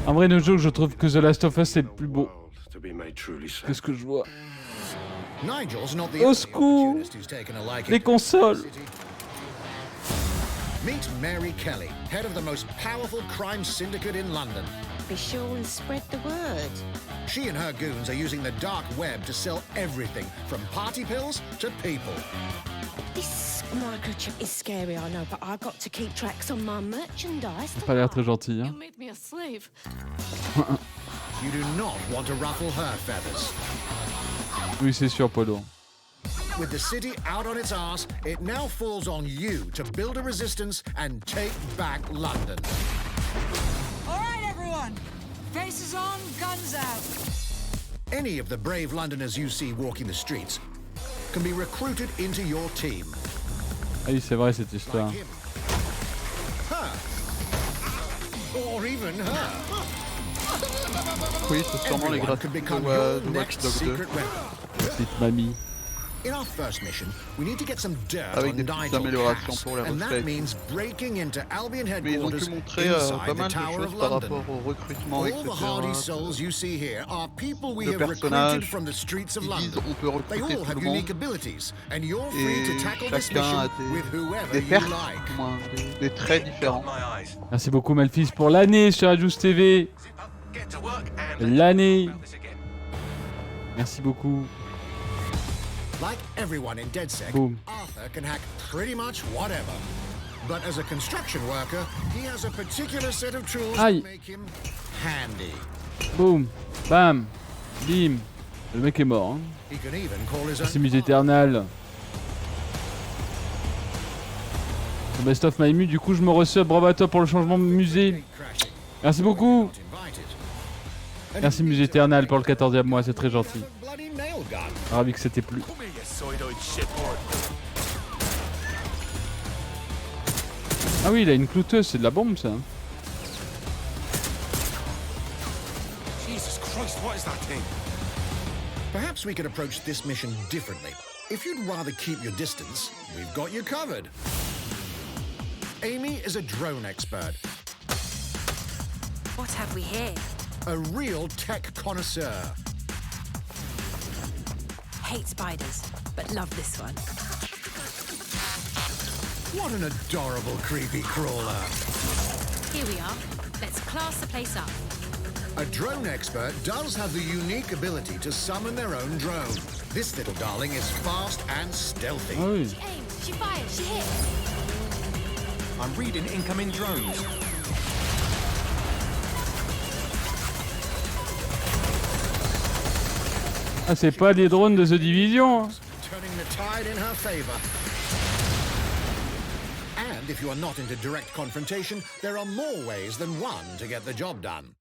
En vrai, no joke, je trouve que The Last of Us est le plus beau. To be made truly safe. Qu'est-ce que je vois? Nigel's not the Au only secours! opportunist who's taken a liking Les to the consoles! city. Meet Mary Kelly, head of the most powerful crime syndicate in London. Be sure and spread the word. She and her goons are using the dark web to sell everything from party pills to people. This microchip is scary, I know, but I got to keep tracks on my merchandise. Ça a pas l'air très gentil, hein. made me a slave. You do not want to ruffle her feathers. Oui, c'est sûr, Polo. With the city out on its arse, it now falls on you to build a resistance and take back London. All right, everyone. Faces on, guns out. Any of the brave Londoners you see walking the streets can be recruited into your team. Ah oui, c'est vrai cette histoire. Like him. Her. Or even her. Oui, c'est sûrement les Everyone graphiques could become your de Watch next Dogs 2. secret weapon. Petite mamie. In our first mission, we need to get some dirt Avec on des petites Nigel améliorations Cass, pour les and that respects. means breaking into Albion Mais ils ont headquarters pu montrer inside pas the mal de Tower choses of par London. rapport au recrutement, All the hardy etc. souls you see here are people we De have recruited personnages. from the streets of Ils disent London. on peut They recruter all tout have le monde unique abilities, and you're free to et tackle this chacun a mission with whoever des you pertes, like. du moins des traits différents. Merci beaucoup, Malfis, pour l'année sur Radius TV. L'année. Merci beaucoup. Like everyone in DedSec, Boom. Arthur can hack pretty much whatever. But as a construction worker, he has a particular set of tools Aïe. that make him handy. Boum. Bam. Bim. Le mec est mort. Hein. He can even call his Merci own Mus Eternal. Best of Maimu, du coup je me reçois. Bravo à toi pour le changement de musée. crashing. Merci beaucoup. Not invited. And Merci who Mus needs a Eternal pour le grenade 14e mois, c'est très gentil. with a bloody nail gun? Ravi que c'était plus. Ah oui, il a une clouteuse, c'est de la bombe ça. Jesus Christ, what is that thing? Perhaps we could approach this mission differently. If you'd rather keep your distance, we've got you covered. Amy is a drone expert, What have we here? a real tech connoisseur. Hate spiders, but love this one. What an adorable creepy crawler. Here we are. Let's class the place up. A drone expert does have the unique ability to summon their own drone. This little darling is fast and stealthy. Ah oui. She aims, she fires, she hits. I'm reading incoming drones. Ah, c'est pas des drones de The Division. Hein. Turning the tide in her favor. And if you are not into direct confrontation, there are more ways than one to get the job done.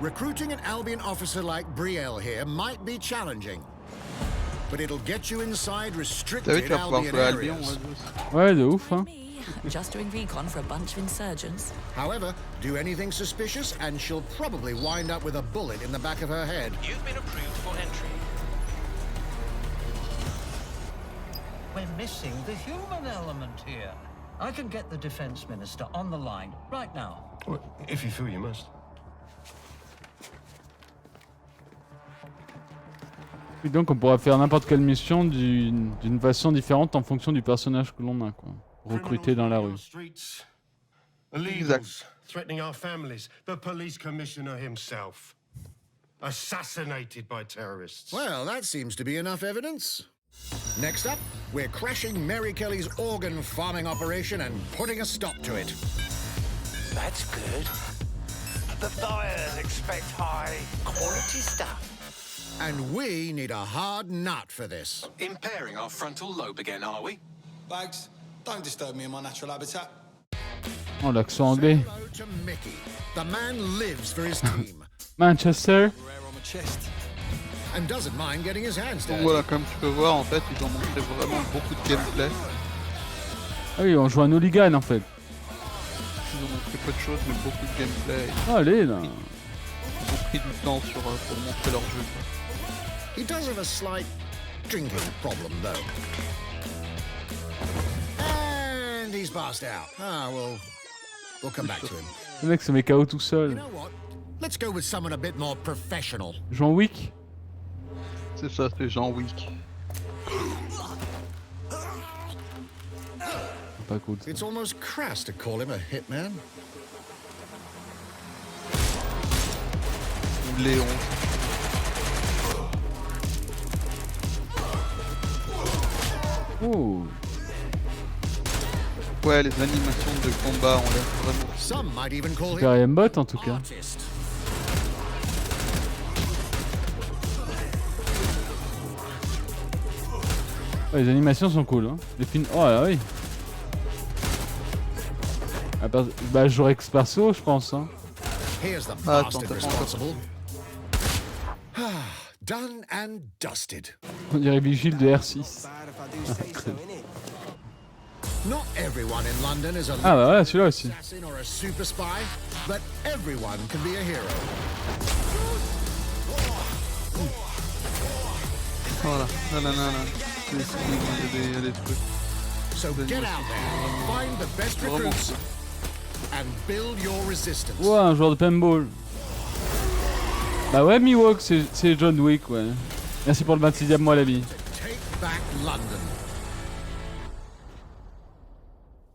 Recruiting an Albion officer like Brielle here might be challenging, but it'll get you inside T'as vu, restricted tu vas pouvoir Albion jouer à Albion, areas. Ouais, de ouf. Hein. Me, just doing recon for a bunch of insurgents. However, do anything suspicious and she'll probably wind up with a bullet in the back of her head. You've been approved for entry. We're missing the human element here. I can get the Defense Minister on the line right now. Well, if you feel you must. Et donc on pourra faire n'importe quelle mission d'une façon différente en fonction du personnage que l'on a, quoi. Recruté dans la rue. Illegals threatening our families. The police commissioner himself. Assassinated by terrorists. Well, that seems to be enough evidence. Next up, we're crashing Mary Kelly's organ farming operation and putting a stop to it. That's good. The buyers expect high quality stuff. And we need a hard nut for this. Impairing our frontal lobe again, are we? Bags, don't disturb me in my natural habitat. Oh, l'accent anglais. Hello to Mickey. The man lives for his team Manchester. Rare on my chest. and doesn't mind getting his hands Donc dirty. voilà, comme tu peux voir, en fait, ils ont montré vraiment beaucoup de gameplay. Ah oui, on joue un hooligan en fait. Ils ont montré peu de choses, mais beaucoup de gameplay. Ah, allez là. Ils ont pris du temps pour montrer leur jeu. He does have a slight drinking problem, though. And he's passed out. Ah, we'll come back to him. Le mec se met KO tout You seul. know what? Let's go with someone a bit more professional. John Wick. C'est ça, c'est Jean Wick. Pas cool. Ça. It's almost crass to call him a hitman. Ou Léon. Oh. Ouais, les animations de combat ont l'air vraiment... Some might even call him Super Bot en tout cas. artist. Ouais, les animations sont cool. Hein. Les films. Oh là oui. Ah, bah, je jouerais ex-perso, je pense. Hein. Here's the Ah, bastard attends, responsible. Done and dusted. On dirait Vigile de R6. Not everyone in London is a Ah bah voilà, celui-là aussi. assassin or a super spy, but everyone can be a hero. Voilà, là, là, là, là. Il y a des trucs. So get out there, find the best Vraiment. recruits, and build your resistance. Ouah, un joueur de paintball. Bah ouais, Miwok, c'est John Wick, ouais. Merci pour le 26e mois, l'ami. Take back London.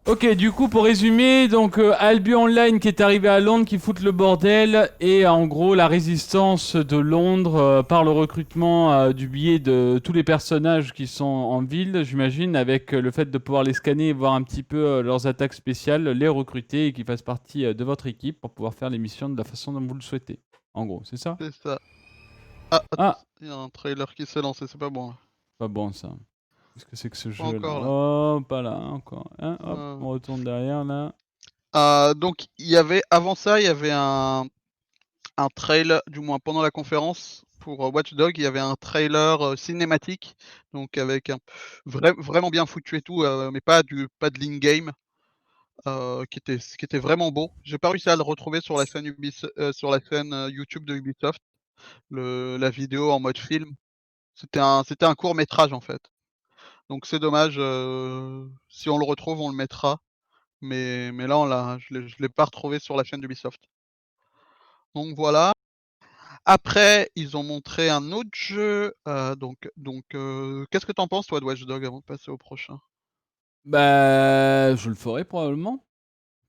Ok, du coup, pour résumer, donc Albion Online qui est arrivé à Londres, qui fout le bordel, et en gros la résistance de Londres par le recrutement du biais de tous les personnages qui sont en ville, j'imagine, avec le fait de pouvoir les scanner et voir un petit peu leurs attaques spéciales, les recruter et qu'ils fassent partie de votre équipe pour pouvoir faire les missions de la façon dont vous le souhaitez. En gros, c'est ça? C'est ça. Ah, Ah. attends, il y a un trailer qui s'est lancé, c'est pas bon. Là. Pas bon ça. Qu'est-ce que c'est que ce jeu encore, là? là. Oh, pas là, encore. Hein, hop, Ah. on retourne derrière là. Donc il y avait avant ça, il y avait un trailer, du moins pendant la conférence pour Watch Dogs, il y avait un trailer cinématique, donc avec un vraiment bien foutu et tout, mais pas de l'in-game, qui était vraiment beau. J'ai pas réussi à le retrouver sur la chaîne sur la chaîne YouTube de Ubisoft, la vidéo en mode film. C'était un court métrage en fait. Donc c'est dommage, si on le retrouve, on le mettra, mais là je l'ai pas retrouvé sur la chaîne d'Ubisoft. Donc voilà. Après, ils ont montré un autre jeu, qu'est-ce que tu en penses toi de Watch Dogs avant de passer au prochain? Bah, je le ferai probablement.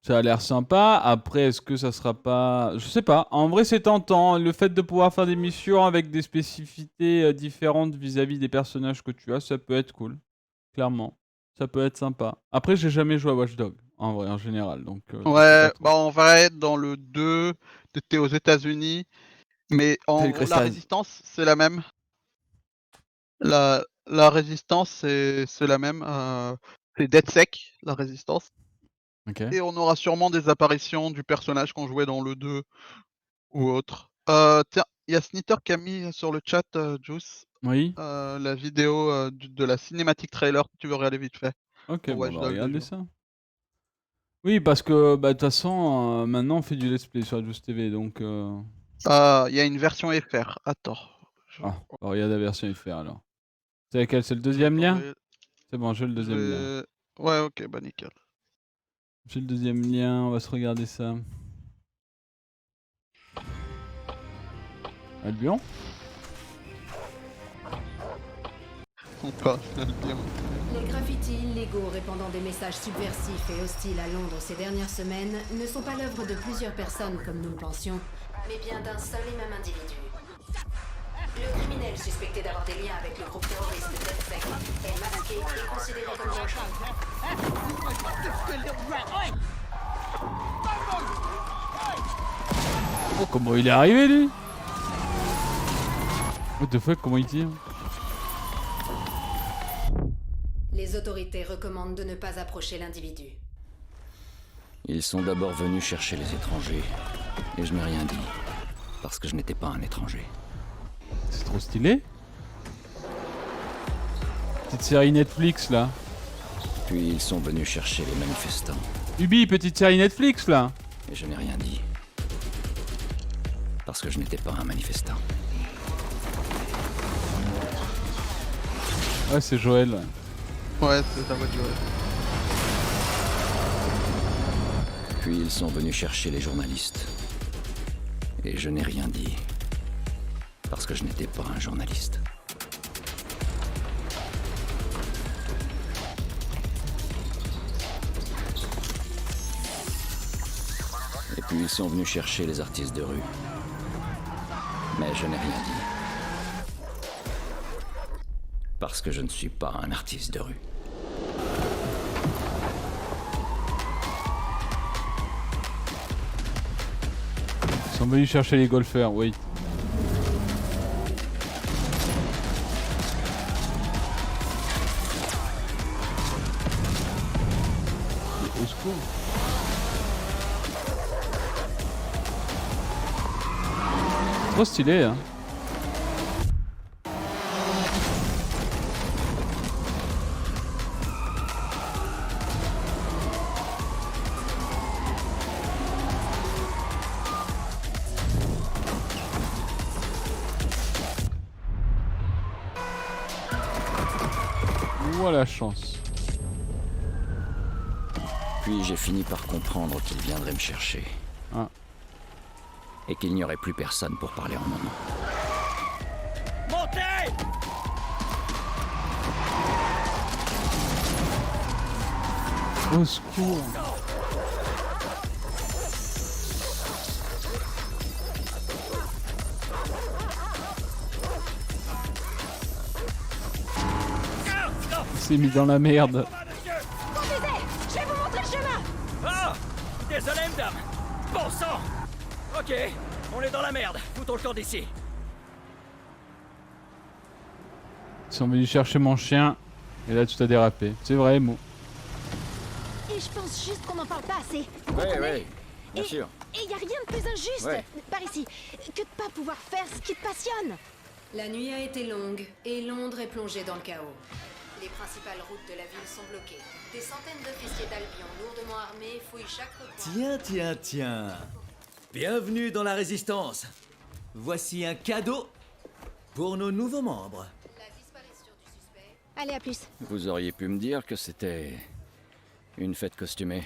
Ça a l'air sympa. Après, est-ce que ça sera pas... Je sais pas. En vrai, c'est tentant. Le fait de pouvoir faire des missions avec des spécificités différentes vis-à-vis des personnages que tu as, ça peut être cool. Clairement. Ça peut être sympa. Après, j'ai jamais joué à Watch Dogs, en vrai, en général. Donc, je sais pas Ouais, trop. bah, on va être dans le 2, tu aux États-Unis, mais en Salut gros, la Crestas. résistance, c'est la même. La résistance, c'est la même, c'est DedSec, la résistance. Ok. Et on aura sûrement des apparitions du personnage qu'on jouait dans le 2 ou autre. Tiens, il y a Snitter qui a mis sur le chat, Juice, Oui. la vidéo, de la cinématique trailer, si tu veux regarder vite fait, Ok, pour bon, on Watch va Dogs regarder déjà. ça. Oui, parce que, bah, de toute façon, maintenant, on fait du let's play sur la Juice TV, donc... Il y a une version FR, attends, Ah, on va regarder la version FR, alors. C'est laquelle? C'est le je vais deuxième lien? t'envoyer C'est bon, j'ai le je deuxième lien. vais ouais, OK, bah, nickel. J'ai le deuxième lien, on va se regarder ça. Albion? Les graffitis illégaux répandant des messages subversifs et hostiles à Londres ces dernières semaines ne sont pas l'œuvre de plusieurs personnes comme nous le pensions, mais bien d'un seul et même individu. Le criminel suspecté d'avoir des liens avec le groupe terroriste DedSec est masqué et considéré comme Oh, comment il est arrivé, lui? What the fuck, comment il tire? Les autorités recommandent de ne pas approcher l'individu. Ils sont d'abord venus chercher les étrangers. Et je n'ai rien dit. Parce que je n'étais pas un étranger. C'est trop stylé. Petite série Netflix, là. Puis ils sont venus chercher les manifestants. Ubi, petite série Netflix, là. Et je n'ai rien dit. Parce que je n'étais pas un manifestant. Ouais, c'est Joël. Ouais, c'est ta voix de Joël. Puis ils sont venus chercher les journalistes. Et je n'ai rien dit. Parce que je n'étais pas un journaliste. Et puis ils sont venus chercher les artistes de rue. Mais je n'ai rien dit. Parce que je ne suis pas un artiste de rue. Ils sont venus chercher les golfeurs, oui. Au secours. Trop stylé, hein. La chance. Puis j'ai fini par comprendre qu'il viendrait me chercher. Ah. Et qu'il n'y aurait plus personne pour parler en mon nom. Montez! Au secours. Il s'est mis dans la merde. Conduisez! Je vais vous montrer le chemin! Ah! Désolé, madame! Bon sang! Ok, on est dans la merde. Foutons le camp d'ici. Ils sont venus chercher mon chien. Et là, tout a dérapé. C'est vrai, Mo. Ich je pense juste qu'on n'en parle pas assez. Vous Ouais, comprenez? ouais, bien Et- sûr. Et y a rien de plus injuste, Ouais. par ici, que de pas pouvoir faire ce qui te passionne. La nuit a été longue et Londres est plongée dans le chaos. Les principales routes de la ville sont bloquées. Des centaines d'officiers d'Albion lourdement armés fouillent chaque recoin. Tiens. Bienvenue dans la Résistance. Voici un cadeau pour nos nouveaux membres. Allez, à plus. Vous auriez pu me dire que c'était une fête costumée.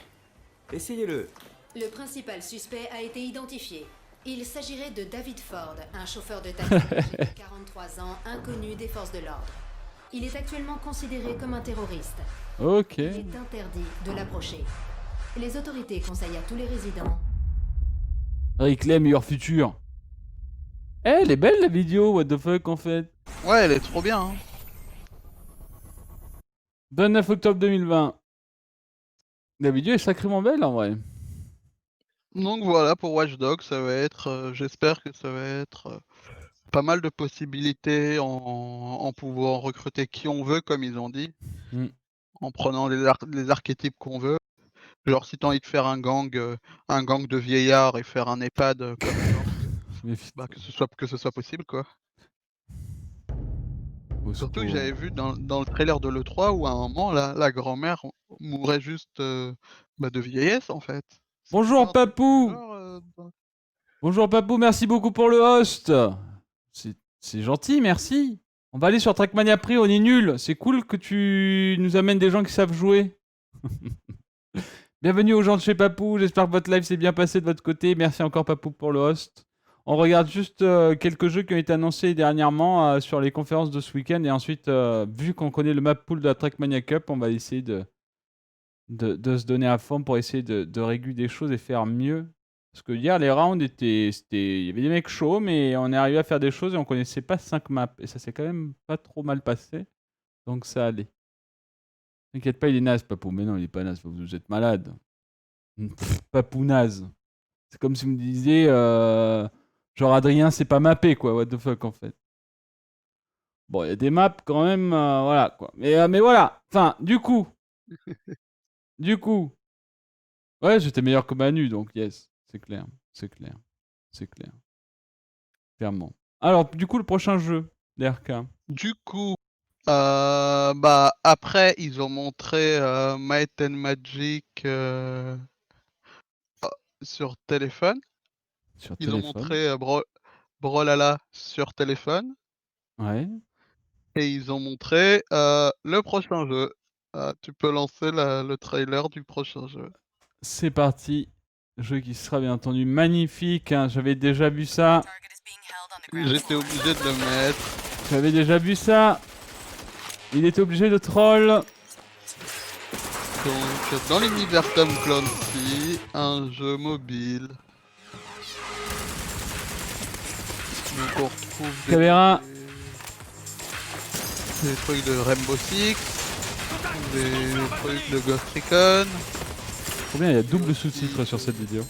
Essayez-le. Le principal suspect a été identifié. Il s'agirait de David Ford, un chauffeur de taxi âgé de 43 ans, inconnu des forces de l'ordre. Il est actuellement considéré comme un terroriste. Ok. Il est interdit de l'approcher. Les autorités conseillent à tous les résidents. Réclame meilleur futur. Eh, elle est belle la vidéo, what the fuck en fait. Ouais, elle est trop bien. Hein. 29 octobre 2020. La vidéo est sacrément belle en vrai. Donc voilà, pour Watch Dogs, ça va être, j'espère que ça va être pas mal de possibilités en pouvant recruter qui on veut, comme ils ont dit, en prenant les archétypes qu'on veut. Genre, si t'as envie de faire un gang de vieillards et faire un EHPAD, comme bah, que ce soit possible, quoi. Surtout que j'avais vu dans le trailer de l'E3 où à un moment, la grand-mère mourait juste de vieillesse, en fait. Bonjour Papou. Bonjour Papou, merci beaucoup pour le host. C'est gentil, merci. On va aller sur Trackmania Prix, on est nul. C'est cool que tu nous amènes des gens qui savent jouer. Bienvenue aux gens de chez Papou, j'espère que votre live s'est bien passé de votre côté. Merci encore Papou pour le host. On regarde juste quelques jeux qui ont été annoncés dernièrement sur les conférences de ce week-end. Et ensuite, vu qu'on connaît le map pool de la Trackmania Cup, on va essayer de se donner à fond pour essayer de réguler des choses et faire mieux. Parce que hier, les rounds il y avait des mecs chauds, mais on est arrivé à faire des choses et on connaissait pas 5 maps. Et ça s'est quand même pas trop mal passé. Donc ça allait. T'inquiète pas, il est naze, Papou. Mais non, il est pas naze, vous êtes malade. Papou naze. C'est comme si vous me disiez, genre Adrien, c'est pas mappé, quoi. What the fuck, en fait. Bon, il y a des maps quand même, voilà, quoi. Mais voilà. Enfin, du coup. Ouais, j'étais meilleur que Manu, donc yes. C'est clair. Clairement. Alors, du coup, le prochain jeu, l'RK. Du coup, après, ils ont montré Might and Magic sur téléphone. Ils ont montré Brawlhalla sur téléphone. Ouais. Et ils ont montré le prochain jeu. Tu peux lancer le trailer du prochain jeu. C'est parti. Jeu qui sera bien entendu magnifique. Hein. J'avais déjà vu ça. J'étais obligé de le mettre. J'avais déjà vu ça. Il était obligé de troll. Donc, dans l'univers Tom Clancy, un jeu mobile. Donc, on retrouve Caméra. des trucs de Rainbow Six, des trucs de Ghost Recon. Combien il y a double sous-titres sur cette vidéo?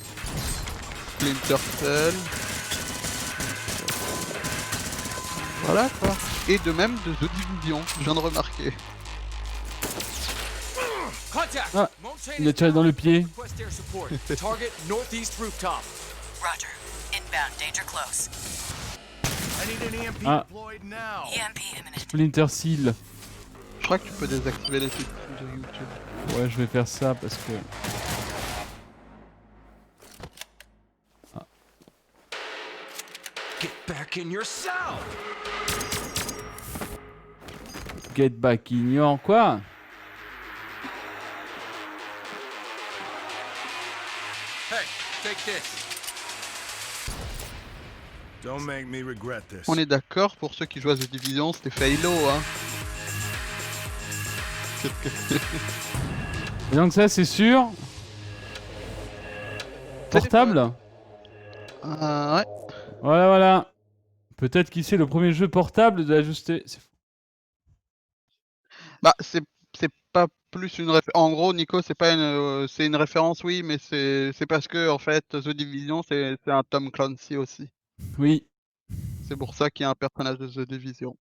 Splinter Cell. Voilà quoi. Et de même de The Division, je viens de remarquer. Ah, il a tiré dans le pied. Target northeast rooftop. Roger. Inbound, danger close. I need an EMP Ah. deployed now. EMP imminent. Splinter Cell. Je crois que tu peux désactiver les titres de YouTube. Ouais, je vais faire ça parce que... Get back in your cell. Get back in your... Quoi? Hey, take this. Don't make me regret this. On est d'accord, pour ceux qui jouent à The Division, c'était Phalo, hein. Et donc ça, c'est sûr. Portable? Ouais. Voilà. Peut-être qui c'est le premier jeu portable de l'ajuster. C'est fou. Bah, c'est pas plus une référence. En gros, Nico, c'est pas une, c'est une référence, oui, mais c'est parce que en fait, The Division, c'est un Tom Clancy aussi. Oui. C'est pour ça qu'il y a un personnage de The Division.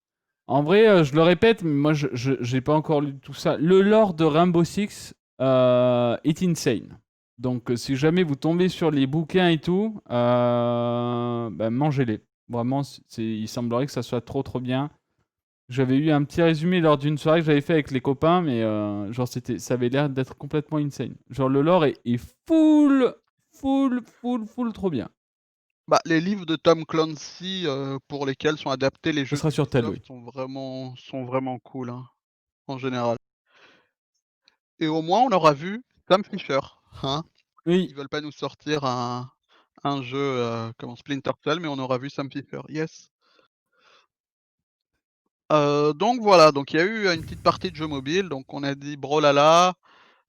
En vrai, je le répète, mais moi, j'ai pas encore lu tout ça. Le lore de Rainbow Six, est insane. Donc si jamais vous tombez sur les bouquins et tout, bah, mangez-les. Vraiment, il semblerait que ça soit trop bien. J'avais eu un petit résumé lors d'une soirée que j'avais fait avec les copains, mais genre ça avait l'air d'être complètement insane. Genre le lore est full trop bien. Bah, les livres de Tom Clancy pour lesquels sont adaptés les jeux sera sur tel, d'Ubisoft sont vraiment cool, hein, en général. Et au moins, on aura vu Sam Fisher, hein. Oui. Ils veulent pas nous sortir un jeu comme Splinter Cell, mais on aura vu Sam Fisher, yes. Donc voilà, donc il y a eu une petite partie de jeu mobile, donc on a dit Brawlhalla,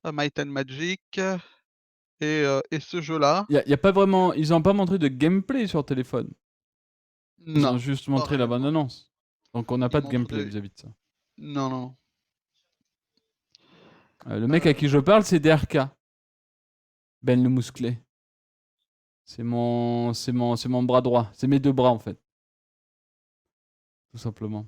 Might and Magic et ce jeu-là. Y a pas vraiment, ils ont pas montré de gameplay sur téléphone. Ils Non, ont juste montré la bande-annonce. Donc on n'a pas de gameplay vis-à-vis de ça. Non. Le mec à qui je parle, c'est DRK. Ben le musclé. C'est mon bras droit. C'est mes deux bras en fait. Tout simplement.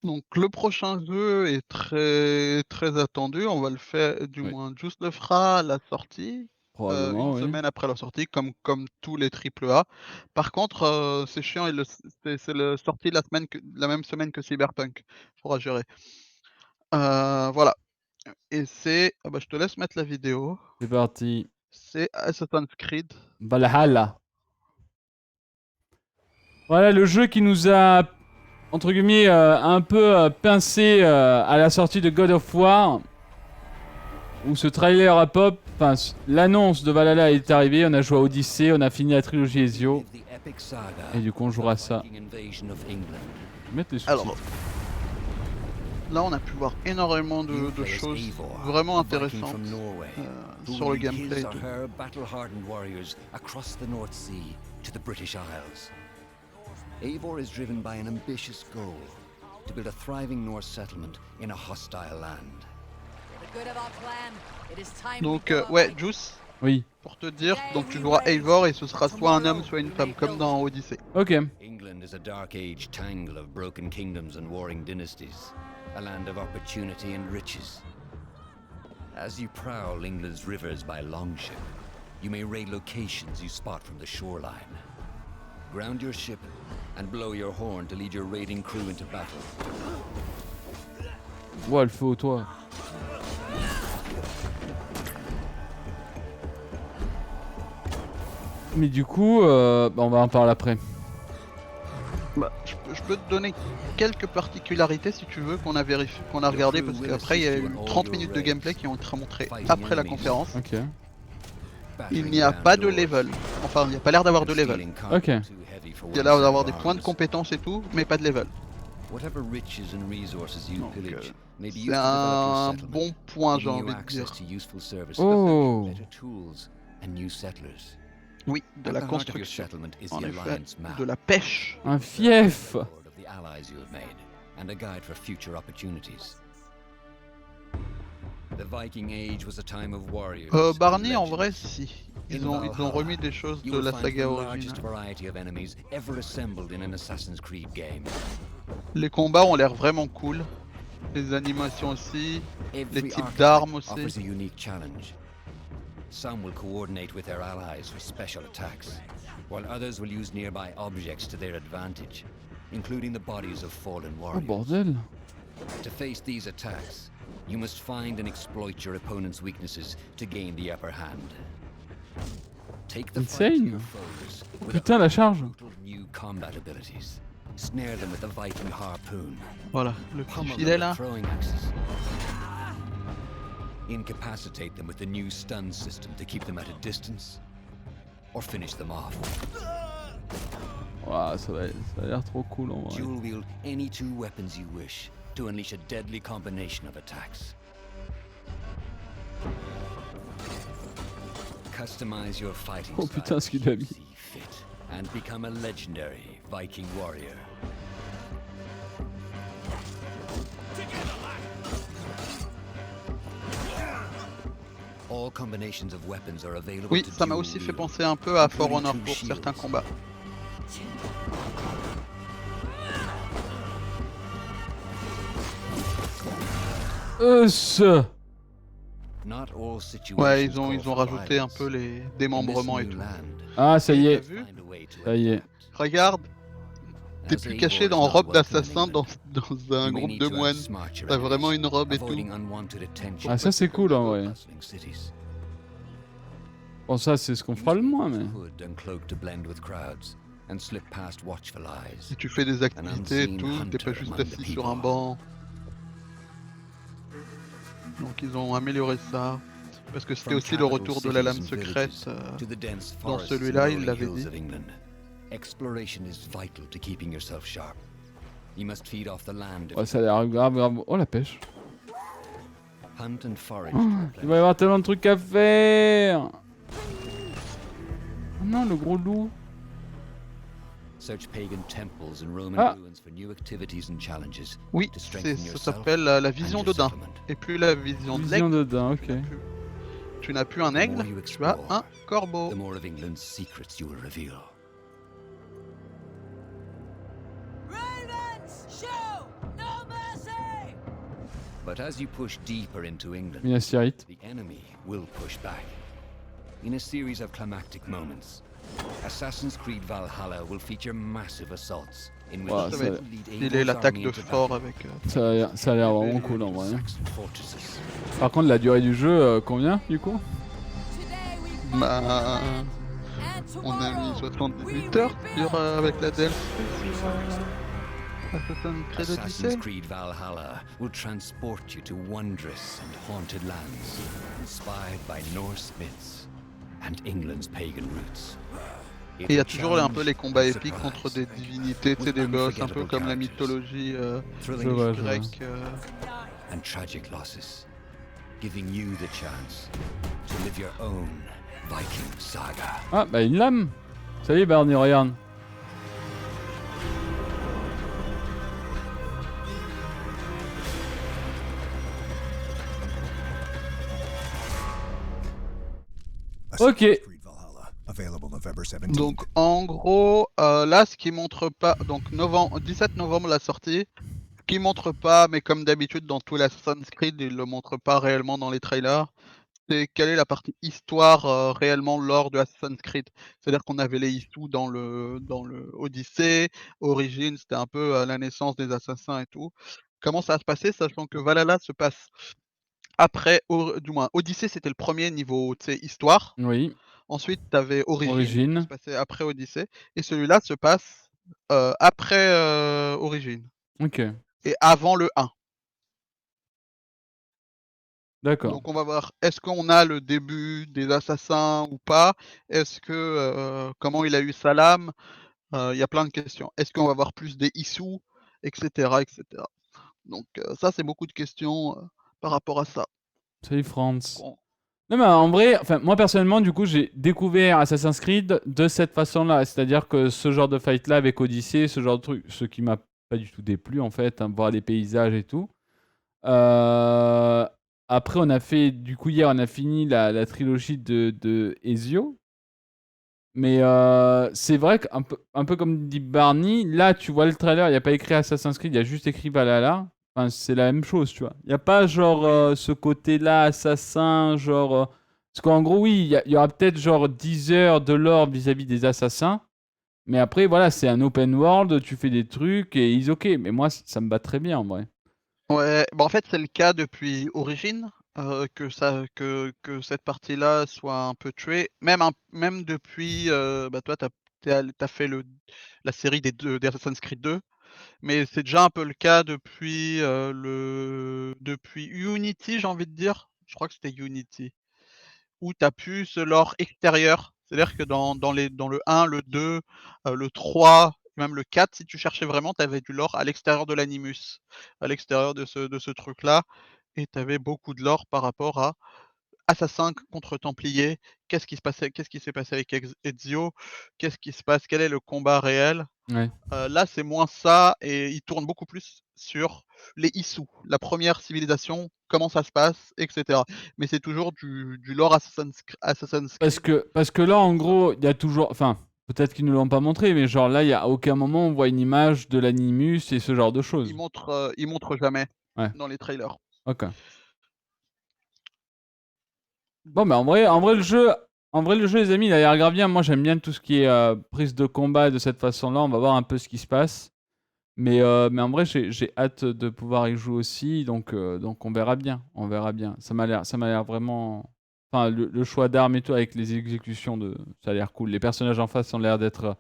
Donc le prochain jeu est très attendu. On va le faire, du moins Just le fera à la sortie. Probablement, une semaine après la sortie, comme tous les AAA. Par contre, c'est chiant, c'est le sorti la même semaine que Cyberpunk. Faudra gérer. Voilà. Et c'est... Ah bah, je te laisse mettre la vidéo. C'est parti. C'est Assassin's Creed. Valhalla. Voilà le jeu qui nous a, entre guillemets, un peu pincé à la sortie de God of War. Où ce trailer a pop, enfin l'annonce de Valhalla est arrivée, on a joué à Odyssey, on a fini la trilogie Ezio. Et du coup on jouera à ça. Mettre les sous-titres. Alors, là on a pu voir énormément de choses vraiment intéressantes sur le gameplay et tout. Eivor is driven by an ambitious goal to build a thriving Norse settlement in a hostile land. Donc ouais, Juice. Oui. Pour te dire, donc tu joueras Eivor et ce sera soit un homme soit une femme, comme dans Odyssey. Ok. England is a dark age tangle of broken kingdoms and warring dynasties, a land of opportunity and riches. As you prowl England's rivers by longship, you may raid locations you spot from the shoreline. Ground your ship and blow your horn to lead your raiding crew into battle. Ouais, le feu au toit. Mais du coup, bah on va en parler après. Bah, je peux te donner quelques particularités si tu veux qu'on a vérifié, qu'on a regardé parce qu'après il y a eu 30 minutes de gameplay qui ont été montrées après la conférence. Ok. Il n'y a pas de level. Enfin, il n'y a pas l'air d'avoir de level. Ok. Il y a l'air d'avoir des points de compétence et tout, mais pas de level. C'est un bon point, j'ai envie de dire. Oh. Oui, de la construction, en effet, de la pêche. Un fief. Barney, en vrai, si. Ils ont remis des choses de la saga originale. Les combats ont l'air vraiment cool. Les animations aussi. Les types d'armes aussi. Some will coordinate with their allies for special attacks, while others will use nearby objects to their advantage, including the bodies of fallen Oh warriors. bordel. To face these attacks, you must find and exploit your opponent's weaknesses to gain the upper hand. Take the fight to your foes with Putain la charge. brutal new combat abilities. Snare them with the Viking harpoon. Voilà, le petit Pummel filet them là. with throwing axes. Incapacitate them with the new stun system to keep them at a distance, or finish them off. Ouah, ça a l'air trop cool en vrai. Dual wield any two weapons you wish to unleash a deadly combination of attacks. Customize your fighting Oh putain, ce qu'il a mis. fit and become a legendary Viking warrior. All combinations of weapons are available Oui, to ça m'a dual aussi fait wield, penser un peu à For including Honor two pour certains shields. combats. Not all situations Ouais, ils call ont for rajouté un violence. peu les In this démembrements et new tout. land, Ah, ça y T'as est. vu? find a way to Ça y est. Regarde, t'es As plus Eivor caché is dans not robe welcome in d'assassin England, dans un you may groupe need de to moines. outsmart your T'as vraiment enemies, une robe et tout. avoiding unwanted attention Ah, ça c'est cool en vrai. bustling cities. Bon, ça c'est ce qu'on fera le moins, mais. Hood and cloak to blend with crowds and slip past watchful eyes. Si tu fais des activités et unseen tout, t'es pas hunter juste among the assis sur un people. banc. Donc ils ont amélioré ça. Parce que c'était From aussi le capital retour de la lame cities and secrète. villages to the dense Dans forests celui-là, and il rolling l'avait hills dit. of England. Exploration is vital to keeping yourself sharp. You must feed off the land. Ouais, ça a l'air grave. Oh la pêche. Hunt and forage. Oh, il va y avoir tellement de trucs à faire. Oh non, le gros loup. Search pagan temples and Roman Ah. ruins for new activities and challenges. Oui, to strengthen ça yourself s'appelle la vision and your d'Odin. settlement. Et plus la vision de Vision l'aigle, de ok. tu n'as plus un The more aigle, you tu as explore, un corbeau. the more of England's secrets you will reveal. Ravens, show! No mercy! But as you push deeper into England, Minas Tirith. the enemy will push back. In a series of climactic moments, Assassin's Creed Valhalla will feature massive assaults in which Ouais, you ça- will lead Il est Eivor's l'attaque army de into fort battle. avec. Ça a l'air vraiment cool en vrai. Saxon fortresses. Par contre, la durée du jeu, combien du coup? Bah, on a mis 78 heures avec la DLC sur Assassin's Creed Assassin's Odyssey. Creed Valhalla will transport you to wondrous and haunted lands, inspired by Norse myths and England's pagan roots. Et il y a toujours un peu les combats épiques contre des divinités, tu sais, des boss, un peu comme la mythologie grecque. And tragic losses, giving you the chance to live your own Viking saga. Ah, bah une lame. Salut Barney, regarde. Ok. Available November 17th. Donc en gros, là ce qui montre pas, donc 17 novembre la sortie, ce qui montre pas, mais comme d'habitude dans tous les Assassin's Creed, ils le montrent pas réellement dans les trailers, c'est quelle est la partie histoire réellement lors de Assassin's Creed. C'est-à-dire qu'on avait les issues dans le Odyssey, Origins, c'était un peu la naissance des assassins et tout. Comment ça va se passer, sachant que Valhalla se passe après, du moins Odyssey c'était le premier niveau, tu sais, histoire. Oui. Ensuite, tu avais Origins, Origins. qui se passait après Odyssey, et celui-là se passe après Origins. Ok. Et avant le 1. D'accord. Donc on va voir, est-ce qu'on a le début des assassins ou pas? Est-ce que comment il a eu sa lame? Il y a plein de questions. Est-ce qu'on va voir plus des issues, etc., etc. Donc ça, c'est beaucoup de questions par rapport à ça. Salut France. Bon. Non mais en vrai, enfin moi personnellement du coup j'ai découvert Assassin's Creed de cette façon-là, c'est-à-dire que ce genre de fight-là avec Odyssey, ce genre de truc, ce qui m'a pas du tout déplu en fait, hein, voir les paysages et tout. Après on a fait, du coup hier on a fini la trilogie de Ezio. Mais c'est vrai qu'un peu comme dit Barney, là tu vois le trailer, il n'y a pas écrit Assassin's Creed, il y a juste écrit Valhalla. Enfin, c'est la même chose, tu vois. Il n'y a pas genre ce côté-là, assassin, genre... Parce qu'en gros, oui, il y aura peut-être genre 10 heures de lore vis-à-vis des assassins. Mais après, voilà, c'est un open world, tu fais des trucs et ils ok. Mais moi, ça me va très bien en vrai. Ouais, bah en fait, c'est le cas depuis Origins, que cette partie-là soit un peu tuée. Même depuis, bah toi, t'as fait la série des Assassin's Creed 2. Mais c'est déjà un peu le cas depuis depuis Unity, j'ai envie de dire. Je crois que c'était Unity. Où tu as pu ce lore extérieur. C'est-à-dire que dans le 1, le 2, le 3, même le 4, si tu cherchais vraiment, tu avais du lore à l'extérieur de l'Animus, à l'extérieur de ce truc-là. Et tu avais beaucoup de lore par rapport à Assassin contre Templier. Qu'est-ce qui s'est passé avec Ezio? Qu'est-ce qui se passe? Quel est le combat réel? Ouais. Là, c'est moins ça et il tourne beaucoup plus sur les Issus, la première civilisation, comment ça se passe, etc. Mais c'est toujours du lore Assassin's Creed. Parce que là, en gros, il y a toujours... Enfin, peut-être qu'ils ne l'ont pas montré, mais genre là, il y a aucun moment on voit une image de l'Animus et ce genre de choses. Ils montrent jamais Ouais. dans les trailers. Ok. Bon, mais en vrai, le jeu, les amis, il a l'air grave bien. Moi, j'aime bien tout ce qui est prise de combat de cette façon-là. On va voir un peu ce qui se passe. Mais en vrai, j'ai hâte de pouvoir y jouer aussi. Donc on verra bien. On verra bien. Ça m'a l'air vraiment. Enfin, le choix d'armes et tout avec les exécutions ça a l'air cool. Les personnages en face ont l'air d'être.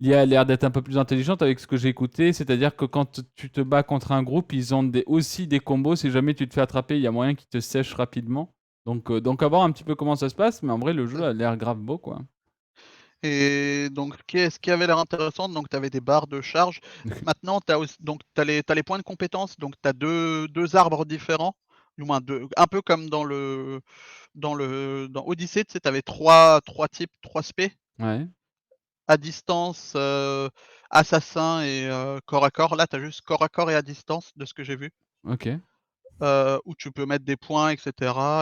Il a l'air d'être un peu plus intelligente avec ce que j'ai écouté. C'est-à-dire que quand tu te bats contre un groupe, ils ont aussi des combos. Si jamais tu te fais attraper, il y a moyen qu'ils te sèchent rapidement. Donc à voir un petit peu comment ça se passe. Mais en vrai, le jeu a l'air grave beau, quoi. Et donc, ce qui avait l'air intéressant, donc tu avais des barres de charge. Maintenant, tu as les points de compétences, donc tu as deux arbres différents, du moins un peu comme dans Odyssey, tu sais, tu avais trois types, 3 spé, Ouais. à distance, assassin et corps à corps. Là, tu as juste corps à corps et à distance, de ce que j'ai vu. Ok. Où tu peux mettre des points, etc.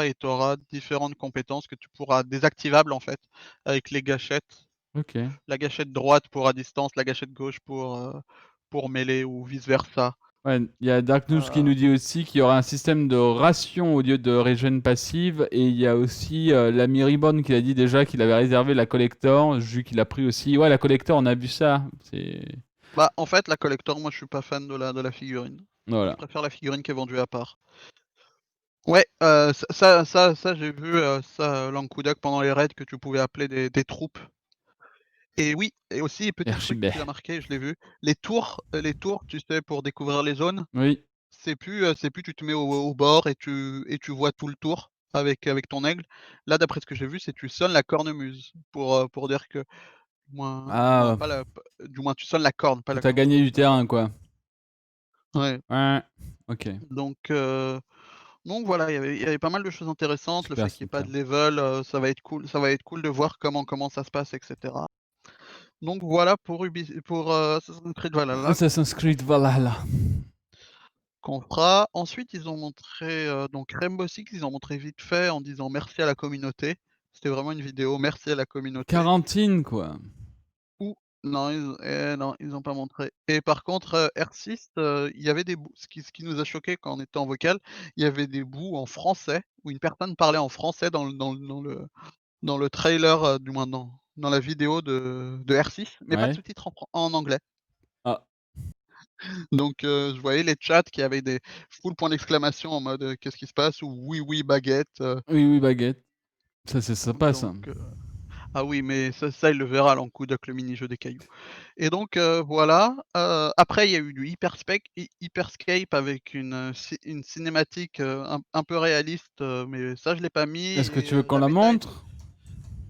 Et tu auras différentes compétences que tu pourras désactivables en fait, avec les gâchettes. Ok. La gâchette droite pour à distance, la gâchette gauche pour mêler ou vice versa. Ouais, il y a Dark News qui nous dit aussi qu'il y aura un système de ration au lieu de régène passive. Et il y a aussi l'ami Ribbon qui a dit déjà qu'il avait réservé la collector, vu qu'il a pris aussi. Ouais, la collector, on a vu ça. Bah, en fait, la collector, moi je suis pas fan de la figurine. Voilà. Je préfère la figurine qui est vendue à part. Ouais, ça j'ai vu ça, Lankudak, pendant les raids, que tu pouvais appeler des troupes. Et oui, et aussi, petit truc Archibert. qui a marqué, je l'ai vu, les tours, tu sais, pour découvrir les zones, Oui. c'est plus tu te mets au bord et tu vois tout le tour avec ton aigle. Là, d'après ce que j'ai vu, c'est tu sonnes la cornemuse pour dire que du moins Ah, pas la p du moins tu sonnes la corne, pas que la t'as gagné cornemuse. du terrain, quoi. Ouais. Ouais. Ok. Donc voilà, il y avait pas mal de choses intéressantes. Le Super, fait qu'il y ait pas super. de level, ça va être cool de voir comment ça se passe, et cetera. Donc voilà pour Assassin's Creed Valhalla Assassin's Creed Valhalla. qu'on fera. Ensuite, ils ont montré, donc Rainbow Six, ils ont montré vite fait en disant merci à la communauté. C'était vraiment une vidéo merci à la communauté. Quarantine, quoi. Non, non, ils ont pas montré. Et par contre, R6, il y avait des bouts, ce qui nous a choqué quand on était en vocal, il y avait des bouts en français, où une personne parlait en français dans le trailer, du moins dans la vidéo de R6, mais pas de Ouais. sous-titres en anglais. Ah. Donc je voyais les chats qui avaient des full point d'exclamation en mode, «Qu'est-ce qui se passe?» ou «Oui, oui, baguette», Oui, oui, baguette. Ça, c'est sympa, ça. donc ah oui, mais ça, il le verra dans Kudak, le mini-jeu des cailloux. Et donc voilà, après il y a eu du Hyperscape avec une cinématique, un peu réaliste, mais ça je l'ai pas mis. Est-ce que Et tu veux qu'on la la bêta est montre?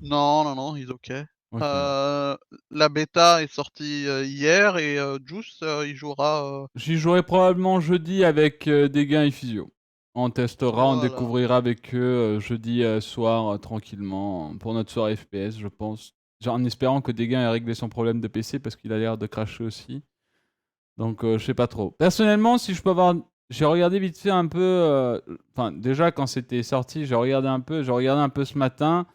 non, non, non, he's OK. Ok. La bêta est sortie, hier et Juice, il jouera, J'y jouerai probablement jeudi avec des gains et physio. On testera, on voilà. découvrira avec eux jeudi soir tranquillement pour notre soirée FPS, je pense. Genre, en espérant que Degain ait réglé son problème de PC parce qu'il a l'air de cracher aussi. Donc je sais pas trop. Personnellement, si je peux avoir. J'ai regardé vite fait un peu. Enfin, déjà quand c'était sorti, j'ai regardé un peu. J'ai regardé un peu ce matin.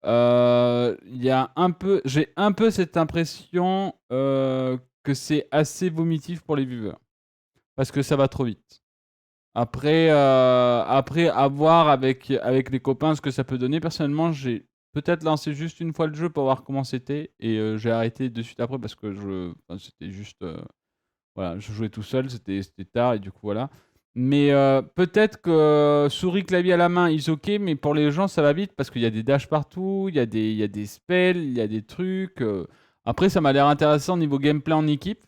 Il y a un peu. J'ai un peu cette impression que c'est assez vomitif pour les viewers. Parce que ça va trop vite. Après à voir avec les copains ce que ça peut donner. Personnellement, j'ai peut-être lancé juste une fois le jeu pour voir comment c'était. Et j'ai arrêté de suite après parce que c'était juste. Voilà, je jouais tout seul, c'était tard et du coup voilà. Mais peut-être que souris clavier à la main, is ok, mais pour les gens ça va vite parce qu'il y a des dashs partout, il y a des spells, il y a des trucs. Après ça m'a l'air intéressant niveau gameplay en équipe,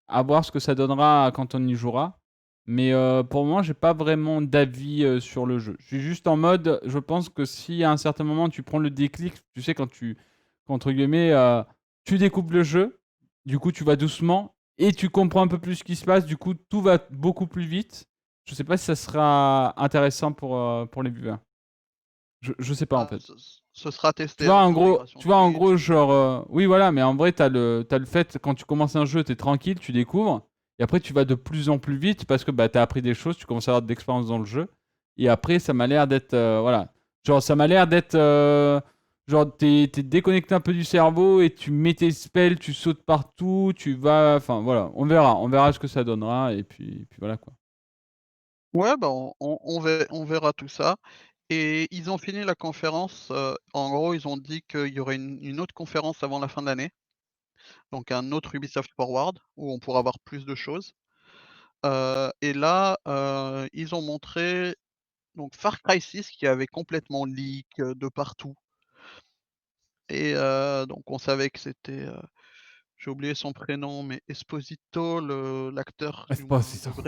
à voir ce que ça donnera quand on y jouera. Mais pour moi j'ai pas vraiment d'avis sur le jeu. Je suis juste en mode, je pense que si à un certain moment tu prends le déclic, tu sais entre guillemets, tu découpes le jeu, du coup tu vas doucement et tu comprends un peu plus ce qui se passe, du coup tout va beaucoup plus vite. Je sais pas si ça sera intéressant pour les viewers. Je sais pas en Ah, fait. ce sera testé, hein, c'est intégration Tu vois en Twitch, gros genre oui voilà, mais en vrai t'as le fait quand tu commences un jeu, t'es tranquille, tu découvres et après tu vas de plus en plus vite parce que bah t'as appris des choses, tu commences à avoir de l'expérience dans le jeu et après ça m'a l'air d'être voilà, genre ça m'a l'air d'être genre t'es déconnecté un peu du cerveau et tu mets tes spells, tu sautes partout, tu vas enfin voilà, on verra ce que ça donnera et puis voilà quoi. Ouais, bah, on verra tout ça. Et ils ont fini la conférence, en gros, ils ont dit qu'il y aurait une autre conférence avant la fin de l'année. Donc un autre Ubisoft Forward, où on pourra voir plus de choses. Et là, ils ont montré donc Far Cry 6 qui avait complètement leak, de partout. Et donc on savait que c'était, j'ai oublié son prénom, mais Esposito, l'acteur du moins Esposito.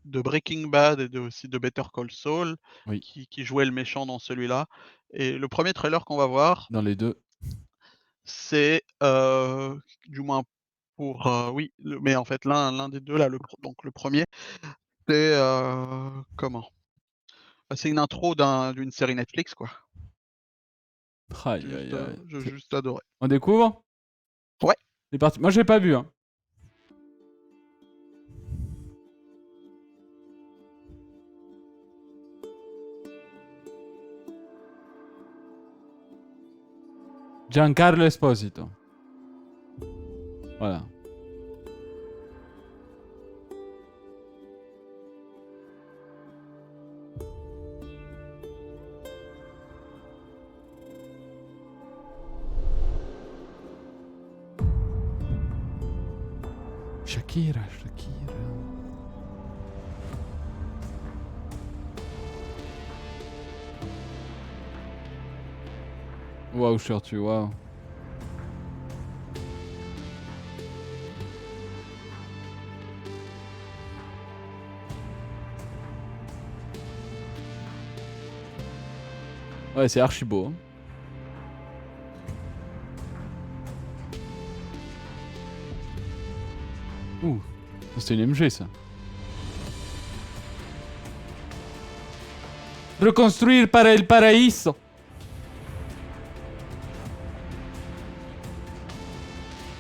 de Breaking Bad et aussi de Better Call Saul, Oui. qui jouait le méchant dans celui-là. Et le premier trailer qu'on va voir Dans les deux. c'est, du moins pour, oui, mais en fait l'un des 2 là, donc le premier c'est, comment? Bah, c'est une intro d'une série Netflix quoi. Aïe aïe aïe. J'ai juste adoré. On découvre? Ouais. C'est parti. Moi j'ai pas vu hein. Giancarlo Esposito. Voilà. Shakira. Waouh, Shorty, waouh. Ouais, c'est archi beau. Hein. Ouh, c'était une MG ça. Reconstruire para el paraíso.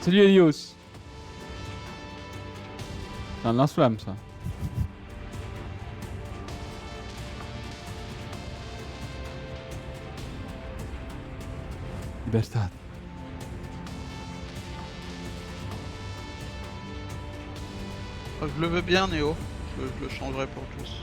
Salut Elios. C'est un lance-flamme ça. Libertad. Je le veux bien Néo, je le changerai pour tous.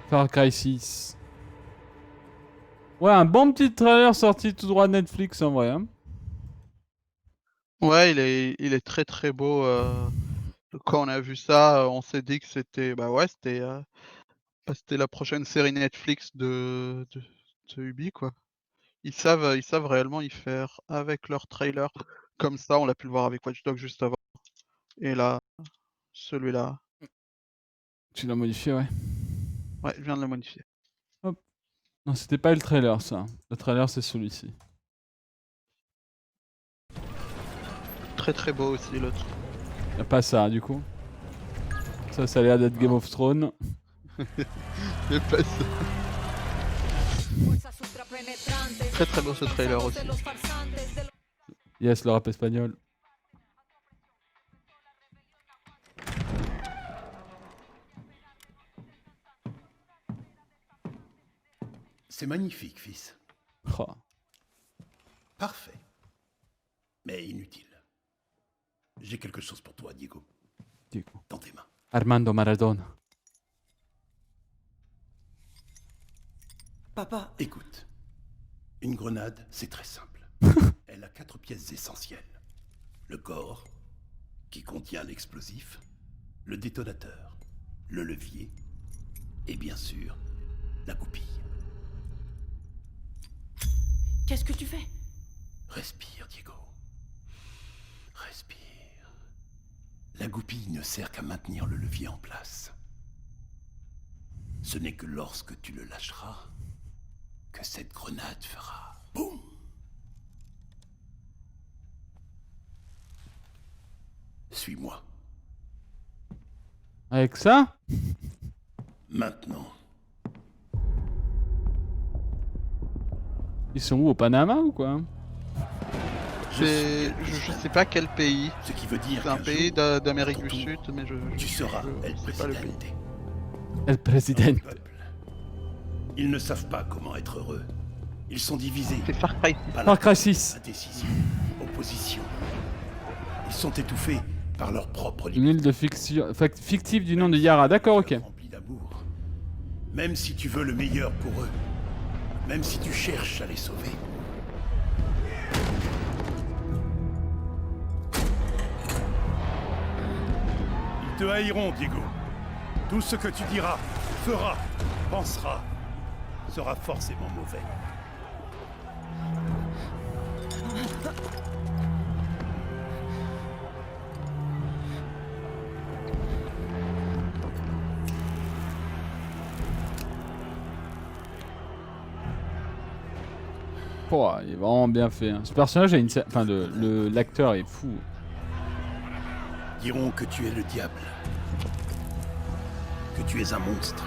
Far Cry 6. Ouais, un bon petit trailer sorti tout droit de Netflix en vrai. Hein. Ouais, il est très très beau. Quand on a vu ça, on s'est dit que c'était bah ouais, c'était la prochaine série Netflix de Ubi quoi. Ils savent réellement y faire avec leur trailer. Comme ça, on l'a pu le voir avec Watch Dogs juste avant. Et là, celui-là. Tu l'as modifié, ouais. Ouais, je viens de le modifier. Hop. Non, c'était pas le trailer ça. Le trailer c'est celui-ci. Très très beau aussi l'autre. Y'a pas ça du coup. Ça a l'air d'être Game of Thrones. Y'a pas ça. Très très beau ce trailer aussi. Yes, le rap espagnol. C'est magnifique, fils. Oh. Parfait. Mais inutile. J'ai quelque chose pour toi, Diego. Diego. Dans tes mains. Armando Maradona. Papa, écoute. Une grenade, c'est très simple. Elle a 4 pièces essentielles. Le corps, qui contient l'explosif, le détonateur, le levier, et bien sûr, la goupille. Qu'est-ce que tu fais? Respire, Diego. Respire. La goupille ne sert qu'à maintenir le levier en place. Ce n'est que lorsque tu le lâcheras que cette grenade fera boum. Suis-moi. Avec ça? Maintenant. Ils sont où, au Panama ou quoi? Je sais pas quel pays. Ce qui veut dire c'est un pays d'Amérique du Sud, mais je tu seras sais pas le pays. El Presidente. Ils ne savent pas comment être heureux. Ils sont divisés. C'est Far Cry 6. Far Cry 6. Indécision, opposition. Ils sont étouffés par leur propre Une île de fictive du nom de Yara. D'accord, ok. remplie d'amour. Même si tu veux le meilleur pour eux, même si tu cherches à les sauver. Ils te haïront, Diego. Tout ce que tu diras, feras, penseras, sera forcément mauvais. Oh, il est vraiment bien fait. Hein. Ce personnage a une... Enfin, l'acteur est fou. Diront que tu es le diable. Que tu es un monstre.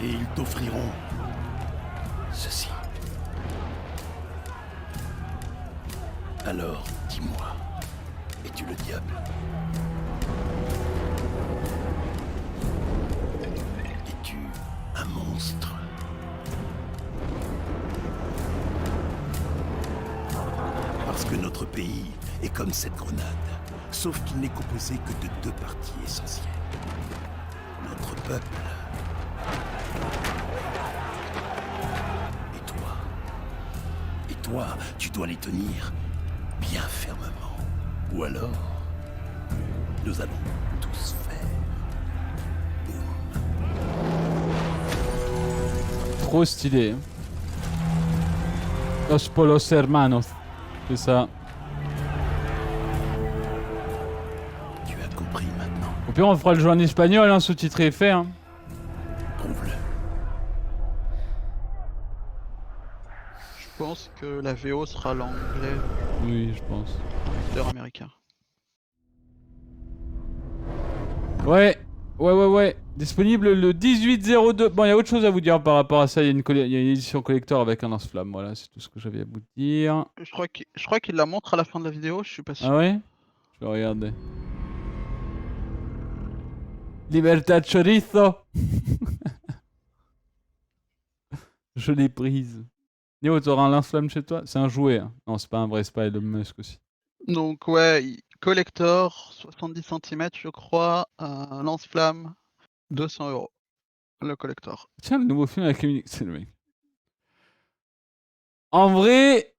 Et ils t'offriront ceci. Alors, dis-moi, es-tu le diable? Es-tu un monstre? Parce que notre pays est comme cette grenade, sauf qu'il n'est composé que de deux parties essentielles. Notre peuple et toi. Et toi, tu dois les tenir bien fermement. Ou alors, nous allons tous faire. Trop stylé. Hein. Los Polos Hermanos. C'est ça. Tu as compris maintenant. Au pire, on fera le jeu en espagnol, hein, sous-titré et fait. Hein. Prouve-le. Je pense que la VO sera l'anglais. Oui, je pense. Acteur américain. Ouais. Disponible le 18/02. Bon, il y a autre chose à vous dire par rapport à ça. Il y a une édition collector avec un lance-flamme. Voilà, c'est tout ce que j'avais à vous dire. Je crois qu'il la montre à la fin de la vidéo, je suis pas sûr. Ah ouais? Je vais regarder. Libertad chorizo. Je l'ai prise. Néo, t'auras un lance-flamme chez toi? C'est un jouet. Hein. Non, c'est pas un vrai, c'est pas Elon Musk aussi. Donc ouais, collector, 70 cm je crois, un lance-flamme, 200 €. Le collector. Tiens, le nouveau film avec Emily... C'est le mec. En vrai,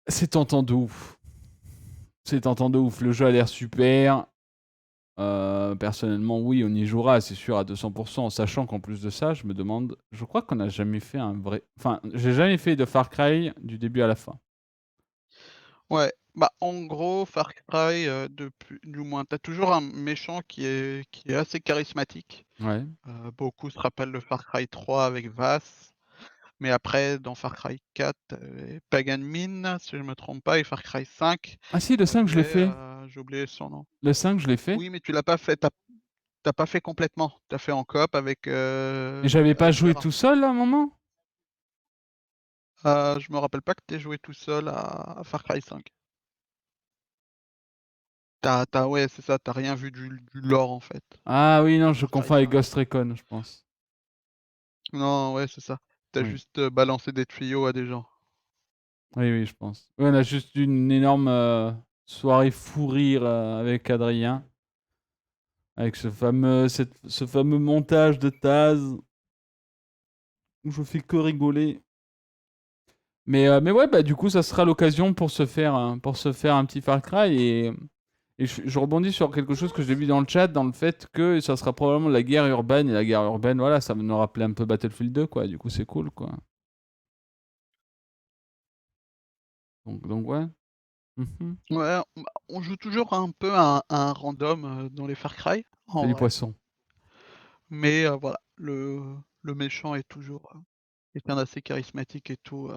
c'est tentant de ouf. C'est tentant de ouf. Le jeu a l'air super. Personnellement, oui, on y jouera, c'est sûr, à 200%. Sachant qu'en plus de ça, je me demande... Je crois qu'on n'a jamais fait un vrai... Enfin, j'ai jamais fait de Far Cry du début à la fin. Ouais, bah en gros, Far Cry, du moins, t'as toujours un méchant qui est assez charismatique. Ouais. Beaucoup se rappellent de Far Cry 3 avec Vaas. Mais après, dans Far Cry 4, Pagan Min, si je me trompe pas, et Far Cry 5. Ah si, le 5, je l'ai fait. J'ai oublié son nom. Le 5, je l'ai fait. Oui, mais tu l'as pas fait, t'as pas fait complètement. T'as fait en coop avec. Et j'avais pas joué tout seul à un moment? Je me rappelle pas que t'aies joué tout seul à Far Cry 5. Ouais, c'est ça, t'as rien vu du lore en fait. Ah oui, non, je confonds avec Ghost Recon, je pense. Non, ouais, c'est ça. T'as Oui. juste balancé des tuyaux à des gens. Oui, je pense. Oui, on a juste eu une énorme soirée fou rire avec Adrien. Avec ce fameux montage de Taz. Où je fais que rigoler. Mais ouais, bah du coup, ça sera l'occasion pour se faire un petit Far Cry. Et je rebondis sur quelque chose que j'ai vu dans le chat, dans le fait que ça sera probablement la guerre urbaine. Et la guerre urbaine, voilà, ça va nous rappeler un peu Battlefield 2, quoi. Du coup, c'est cool, quoi. Donc ouais. Ouais, on joue toujours un peu un random dans les Far Cry. C'est du poisson. Mais voilà, le méchant est toujours quelqu'un d'assez charismatique et tout.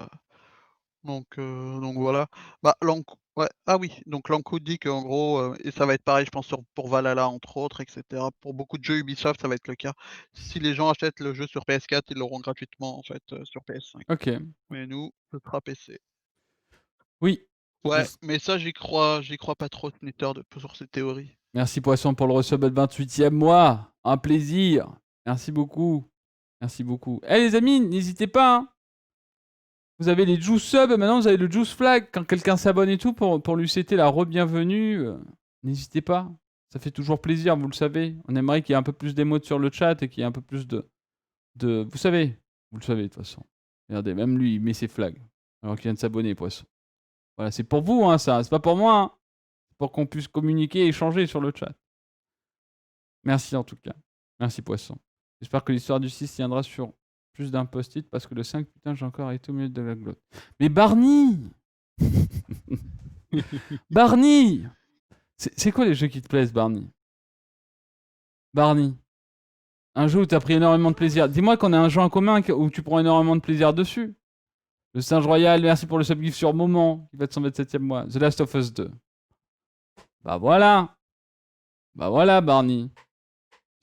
Donc voilà. Bah, ouais, ah oui, donc Lanco dit qu'en gros, et ça va être pareil, je pense, pour Valhalla, entre autres, etc. Pour beaucoup de jeux Ubisoft, ça va être le cas. Si les gens achètent le jeu sur PS4, ils l'auront gratuitement, en fait, sur PS5. Ok. Mais nous, ce sera PC. Oui. Ouais, mais ça, j'y crois pas trop, Snitter, sur ces théories. Merci Poisson pour le resub de 28e mois. Un plaisir. Merci beaucoup. Merci beaucoup. Eh les amis, n'hésitez pas. Hein. Vous avez les Juice Subs, maintenant vous avez le Juice Flag. Quand quelqu'un s'abonne et tout, pour lui souhaiter la re-bienvenue, n'hésitez pas. Ça fait toujours plaisir, vous le savez. On aimerait qu'il y ait un peu plus d'émotes sur le chat et qu'il y ait un peu plus de... Vous savez, vous le savez de toute façon. Regardez, même lui, il met ses flags. Alors qu'il vient de s'abonner, Poisson. Voilà, c'est pour vous, hein, ça. C'est pas pour moi. Hein. C'est pour qu'on puisse communiquer et échanger sur le chat. Merci en tout cas. Merci Poisson. J'espère que l'histoire du 6 tiendra sur plus d'un post-it parce que le 5, putain, j'ai encore été au milieu de la glotte. Mais Barney Barney c'est quoi les jeux qui te plaisent, Barney? Barney. Un jeu où tu as pris énormément de plaisir. Dis-moi qu'on a un jeu en commun où tu prends énormément de plaisir dessus. Le Singe Royal, merci pour le subgift sur Moment, qui va être 127e mois. The Last of Us 2. Bah voilà. Bah voilà, Barney.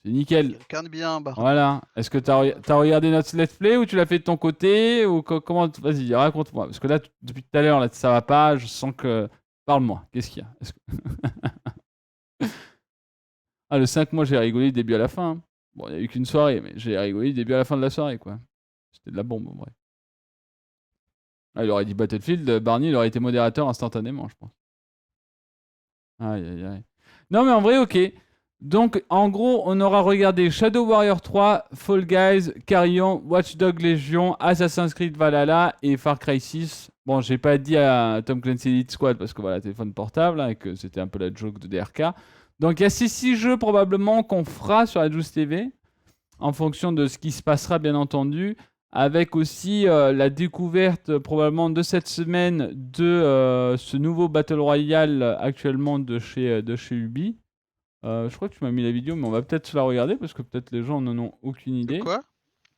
C'est nickel. Quelqu'un de bien, Barney. Voilà. Est-ce que t'as regardé notre let's play ou tu l'as fait de ton côté ou comment? Vas-y, raconte-moi. Parce que là, depuis tout à l'heure, là, ça va pas. Je sens que... Parle-moi. Qu'est-ce qu'il y a? Ah, le 5 mois, j'ai rigolé du début à la fin. Hein. Bon, il n'y a eu qu'une soirée, mais j'ai rigolé du début à la fin de la soirée, quoi. C'était de la bombe, en vrai. Ah, il aurait dit Battlefield, Barney, il aurait été modérateur instantanément, je pense. Aïe, aïe, aïe. Non, mais en vrai, ok. Donc, en gros, on aura regardé Shadow Warrior 3, Fall Guys, Carrion, Watch Dogs Legion, Assassin's Creed Valhalla et Far Cry 6. Bon, j'ai pas dit à Tom Clancy Elite Squad parce que voilà, téléphone portable, hein, et que c'était un peu la joke de DRK. Donc, il y a ces 6 jeux probablement qu'on fera sur la Juice TV, en fonction de ce qui se passera, bien entendu, avec aussi la découverte probablement de cette semaine de ce nouveau Battle Royale actuellement de chez Ubi. Je crois que tu m'as mis la vidéo, mais on va peut-être se la regarder parce que peut-être les gens n'en ont aucune idée. Quoi?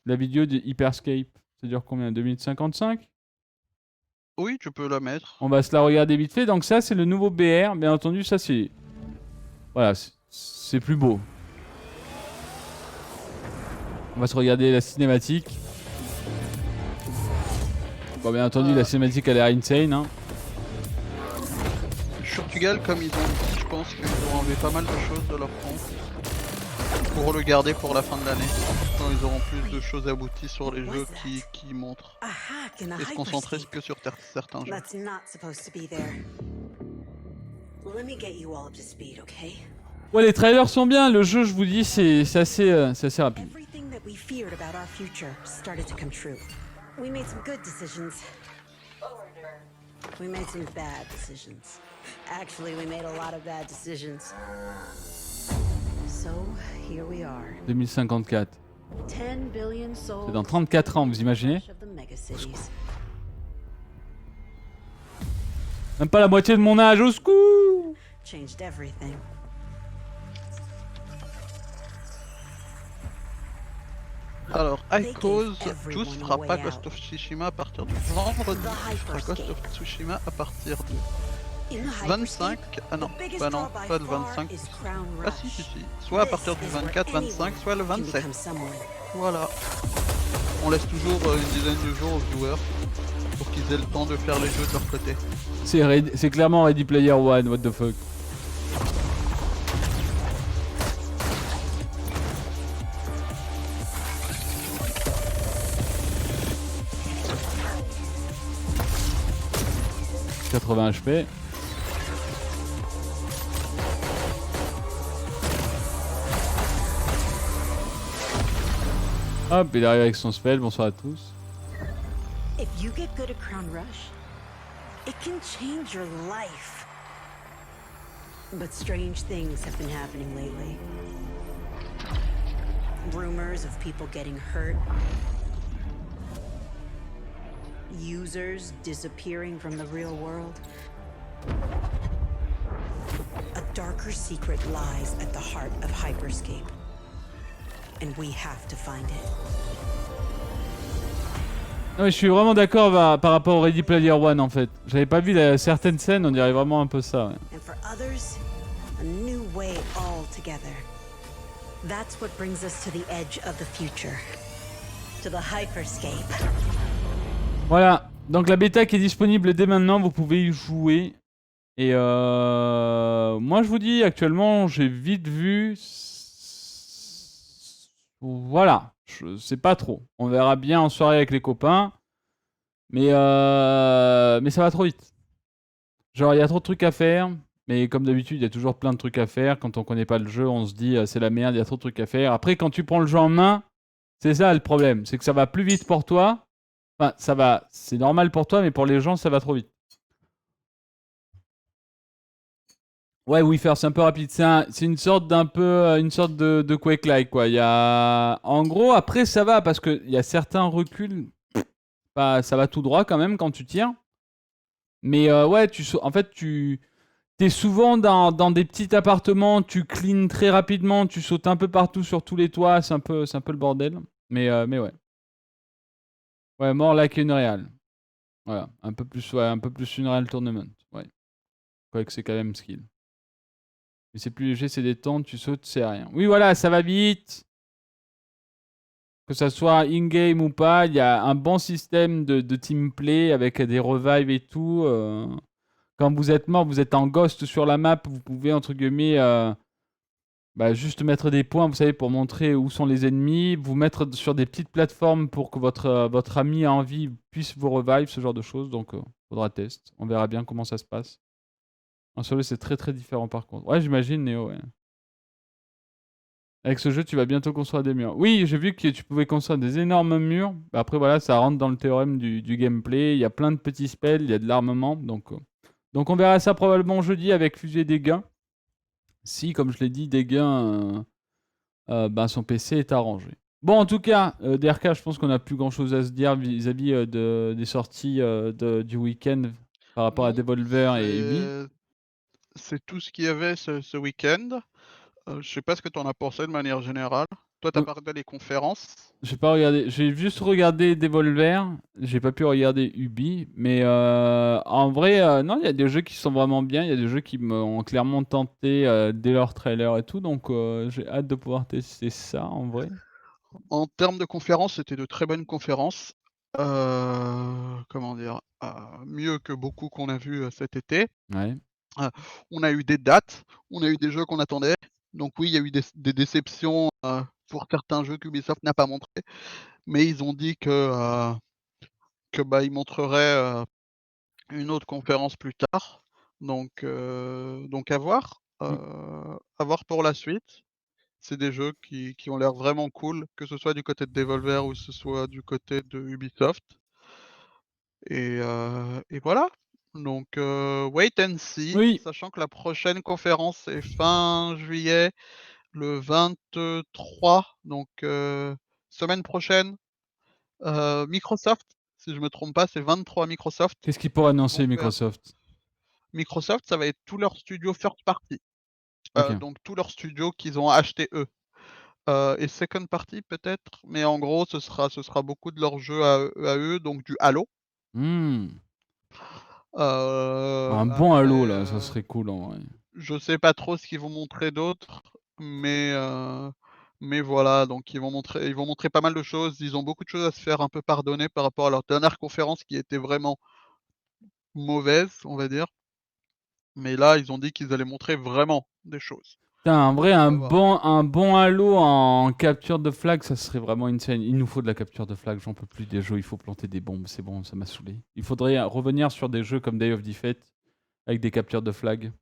La vidéo de Hyperscape, ça dure combien? 2 minutes 55? Oui, tu peux la mettre. On va se la regarder vite fait. Donc ça, c'est le nouveau BR. Bien entendu, ça c'est... Voilà, c'est plus beau. On va se regarder la cinématique. Bon, bien entendu, la cinématique a l'air insane. Hein. Portugal, comme ils ont dit, je pense qu'ils ont enlevé pas mal de choses de leur compte pour le garder pour la fin de l'année. Quand ils auront plus de choses abouties sur les jeux qui montrent. Et se concentrer que sur certains jeux. Ouais, les trailers sont bien. Le jeu, je vous dis, c'est assez rapide. We made some good decisions. We made some bad decisions. Actually, we made a lot of bad decisions. So, here we are. 2054. 10 billion souls. C'est dans 34 ans, vous imaginez? Même pas la moitié de mon âge, au secours! Changed everything. Alors, iCause, Juice fera pas Ghost of Tsushima à partir du vendredi. Fera Ghost of Tsushima à partir du 25. Ah non, bah non, pas le 25. Ah si, si, si. Soit à partir du 24, 25, soit le 27. Voilà. On laisse toujours une dizaine de jours aux viewers pour qu'ils aient le temps de faire les jeux de leur côté. C'est clairement Ready Player One, what the fuck. HP. Hop, il arrive avec son spell, bonsoir à tous. If you get good at Crown Rush, it can change your life. But strange things have been happening lately. Rumors of people getting hurt. Users disappearing from the real world. A darker secret lies at the heart of Hyperscape. And we have to find it. Non, mais je suis vraiment d'accord par rapport au Ready Player One en fait. J'avais pas vu certaines scènes, on dirait vraiment un peu ça. Ouais. And for others, a new way altogether. That's what brings us to the edge of the future. To the Hyperscape. Voilà, donc la bêta qui est disponible dès maintenant, vous pouvez y jouer. Et moi, je vous dis, actuellement, j'ai vite vu. Voilà, je sais pas trop. On verra bien en soirée avec les copains. Mais ça va trop vite. Genre, il y a trop de trucs à faire. Mais comme d'habitude, il y a toujours plein de trucs à faire. Quand on connaît pas le jeu, on se dit c'est la merde, il y a trop de trucs à faire. Après, quand tu prends le jeu en main, c'est ça le problème. C'est que ça va plus vite pour toi. Enfin, ça va. C'est normal pour toi, mais pour les gens, ça va trop vite. Ouais, Wii-Faire, c'est un peu rapide. C'est une sorte d'un peu, une sorte de Quake-like, quoi. Il y a, en gros, après ça va parce que il y a certains reculs. Bah, ça va tout droit quand même quand tu tires. Mais ouais, en fait, tu t'es souvent dans des petits appartements, tu cleans très rapidement, tu sautes un peu partout sur tous les toits, c'est un peu le bordel. Mais ouais. Ouais, more like Unreal. Voilà, un peu plus, ouais, un peu plus Unreal Tournament. Ouais. Quoique c'est quand même skill. Mais c'est plus léger, c'est détente, tu sautes, c'est rien. Oui, voilà, ça va vite. Que ça soit in-game ou pas, il y a un bon système de team play avec des revives et tout. Quand vous êtes mort, vous êtes en ghost sur la map, vous pouvez, entre guillemets, bah, juste mettre des points, vous savez, pour montrer où sont les ennemis, vous mettre sur des petites plateformes pour que votre ami à envie puisse vous revive, ce genre de choses. Donc, faudra tester. On verra bien comment ça se passe. En solo, c'est très très différent par contre. Ouais, j'imagine, Néo, ouais. Avec ce jeu, tu vas bientôt construire des murs. Oui, j'ai vu que tu pouvais construire des énormes murs. Bah, après, voilà, ça rentre dans le théorème du gameplay. Il y a plein de petits spells, il y a de l'armement. Donc on verra ça probablement jeudi avec fusée des gains. Si, comme je l'ai dit, des gains, bah, son PC est arrangé. Bon, en tout cas, DRK, je pense qu'on n'a plus grand-chose à se dire vis-à-vis des sorties du week-end par rapport à Non, Devolver et Ubi. c'est tout ce qu'il y avait ce week-end. Je sais pas ce que tu en as pensé de manière générale. Toi, tu as regardé les conférences. J'ai pas regardé, j'ai juste regardé Devolver, j'ai pas pu regarder Ubi, mais en vrai, non, il y a des jeux qui sont vraiment bien, il y a des jeux qui m'ont clairement tenté dès leur trailer et tout, donc j'ai hâte de pouvoir tester ça en vrai. En termes de conférences, c'était de très bonnes conférences. Comment dire? Mieux que beaucoup qu'on a vu cet été. Ouais. On a eu des dates, on a eu des jeux qu'on attendait. Donc oui, il y a eu des déceptions pour certains jeux qu'Ubisoft n'a pas montrés, mais ils ont dit que bah, ils montreraient une autre conférence plus tard. Donc à voir. À voir pour la suite. C'est des jeux qui ont l'air vraiment cool, que ce soit du côté de Devolver ou ce soit du côté de Ubisoft. Et voilà. Donc wait and see, Oui. sachant que la prochaine conférence est fin juillet, le 23, donc semaine prochaine. Microsoft, si je me trompe pas, c'est 23 Microsoft. Qu'est-ce qu'ils pourraient Ils annoncer vont faire Microsoft? Microsoft, ça va être tous leurs studios first party. Ok. Donc tous leurs studios qu'ils ont achetés eux. Et second party peut-être, mais en gros ce sera beaucoup de leurs jeux à eux, donc du Halo. Hmm. Un bon Après, Halo là, ça serait cool en vrai. je sais pas trop ce qu'ils vont montrer d'autre, mais voilà, donc ils vont montrer pas mal de choses. Ils ont beaucoup de choses à se faire un peu pardonner par rapport à leur dernière conférence qui était vraiment mauvaise, on va dire. Mais là, ils ont dit qu'ils allaient montrer vraiment des choses. Putain, en vrai, Donc, un à voir. bon Halo en capture de flag, ça serait vraiment insane. Il nous faut de la capture de flag, j'en peux plus des jeux, il faut planter des bombes, c'est bon, ça m'a saoulé. Il faudrait revenir sur des jeux comme Day of Defeat avec des captures de flag.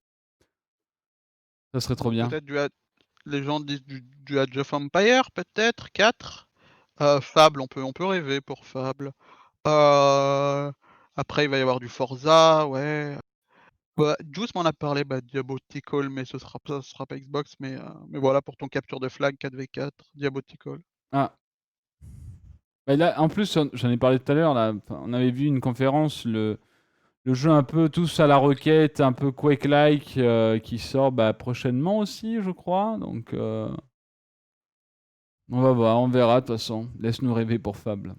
Ça serait trop bien. Peut-être les gens disent du Age of Empire, peut-être, 4. Fable, on peut rêver pour Fable. Après, il va y avoir du Forza, ouais. Bah, Juice m'en a parlé, bah, Diabotical, mais ce sera pas Xbox, mais voilà pour ton capture de flag 4v4, Diabotical. Ah. Bah là, en plus, j'en ai parlé tout à l'heure, là, on avait vu une conférence, le jeu un peu tous à la requête, un peu Quake-like, qui sort bah, prochainement aussi, je crois. Donc, on va voir, on verra de toute façon. Laisse-nous rêver pour Fable.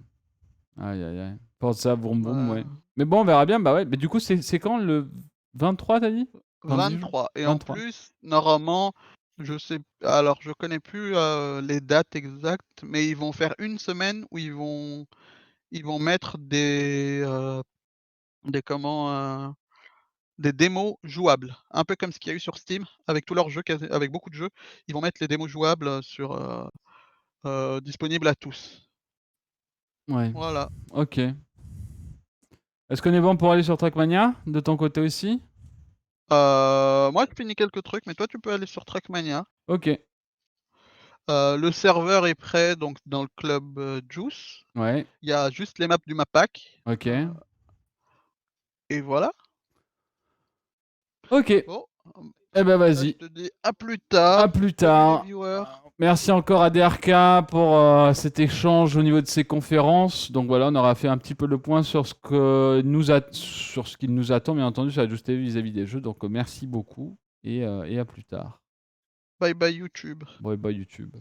Aïe, aïe, aïe. Forza, vroom vroom, ouais. Mais bon, on verra bien, bah ouais. Mais du coup, c'est quand le 23, t'as dit? Dans 10 jours 23. Et en 23. plus, normalement, je connais plus les dates exactes, mais ils vont faire une semaine où ils vont mettre des comment des démos jouables. Un peu comme ce qu'il y a eu sur Steam, avec tous leurs jeux, avec beaucoup de jeux, ils vont mettre les démos jouables sur disponibles à tous. Ouais. Voilà. Ok. Est-ce qu'on est bon pour aller sur Trackmania, de ton côté aussi? Moi, je finis quelques trucs, mais toi, tu peux aller sur Trackmania. Ok. Le serveur est prêt, donc dans le club Juice. Ouais. Il y a juste les maps du map pack. Ok. Et voilà. Ok. Bon. Eh ben vas-y. Je te dis à plus tard. À plus tard. Merci encore à DRK pour cet échange au niveau de ces conférences. Donc voilà, on aura fait un petit peu le point sur ce qu'il nous attend, bien entendu, sur la Just TV vis-à-vis des jeux. Donc merci beaucoup et à plus tard. Bye bye YouTube. Bye bye YouTube.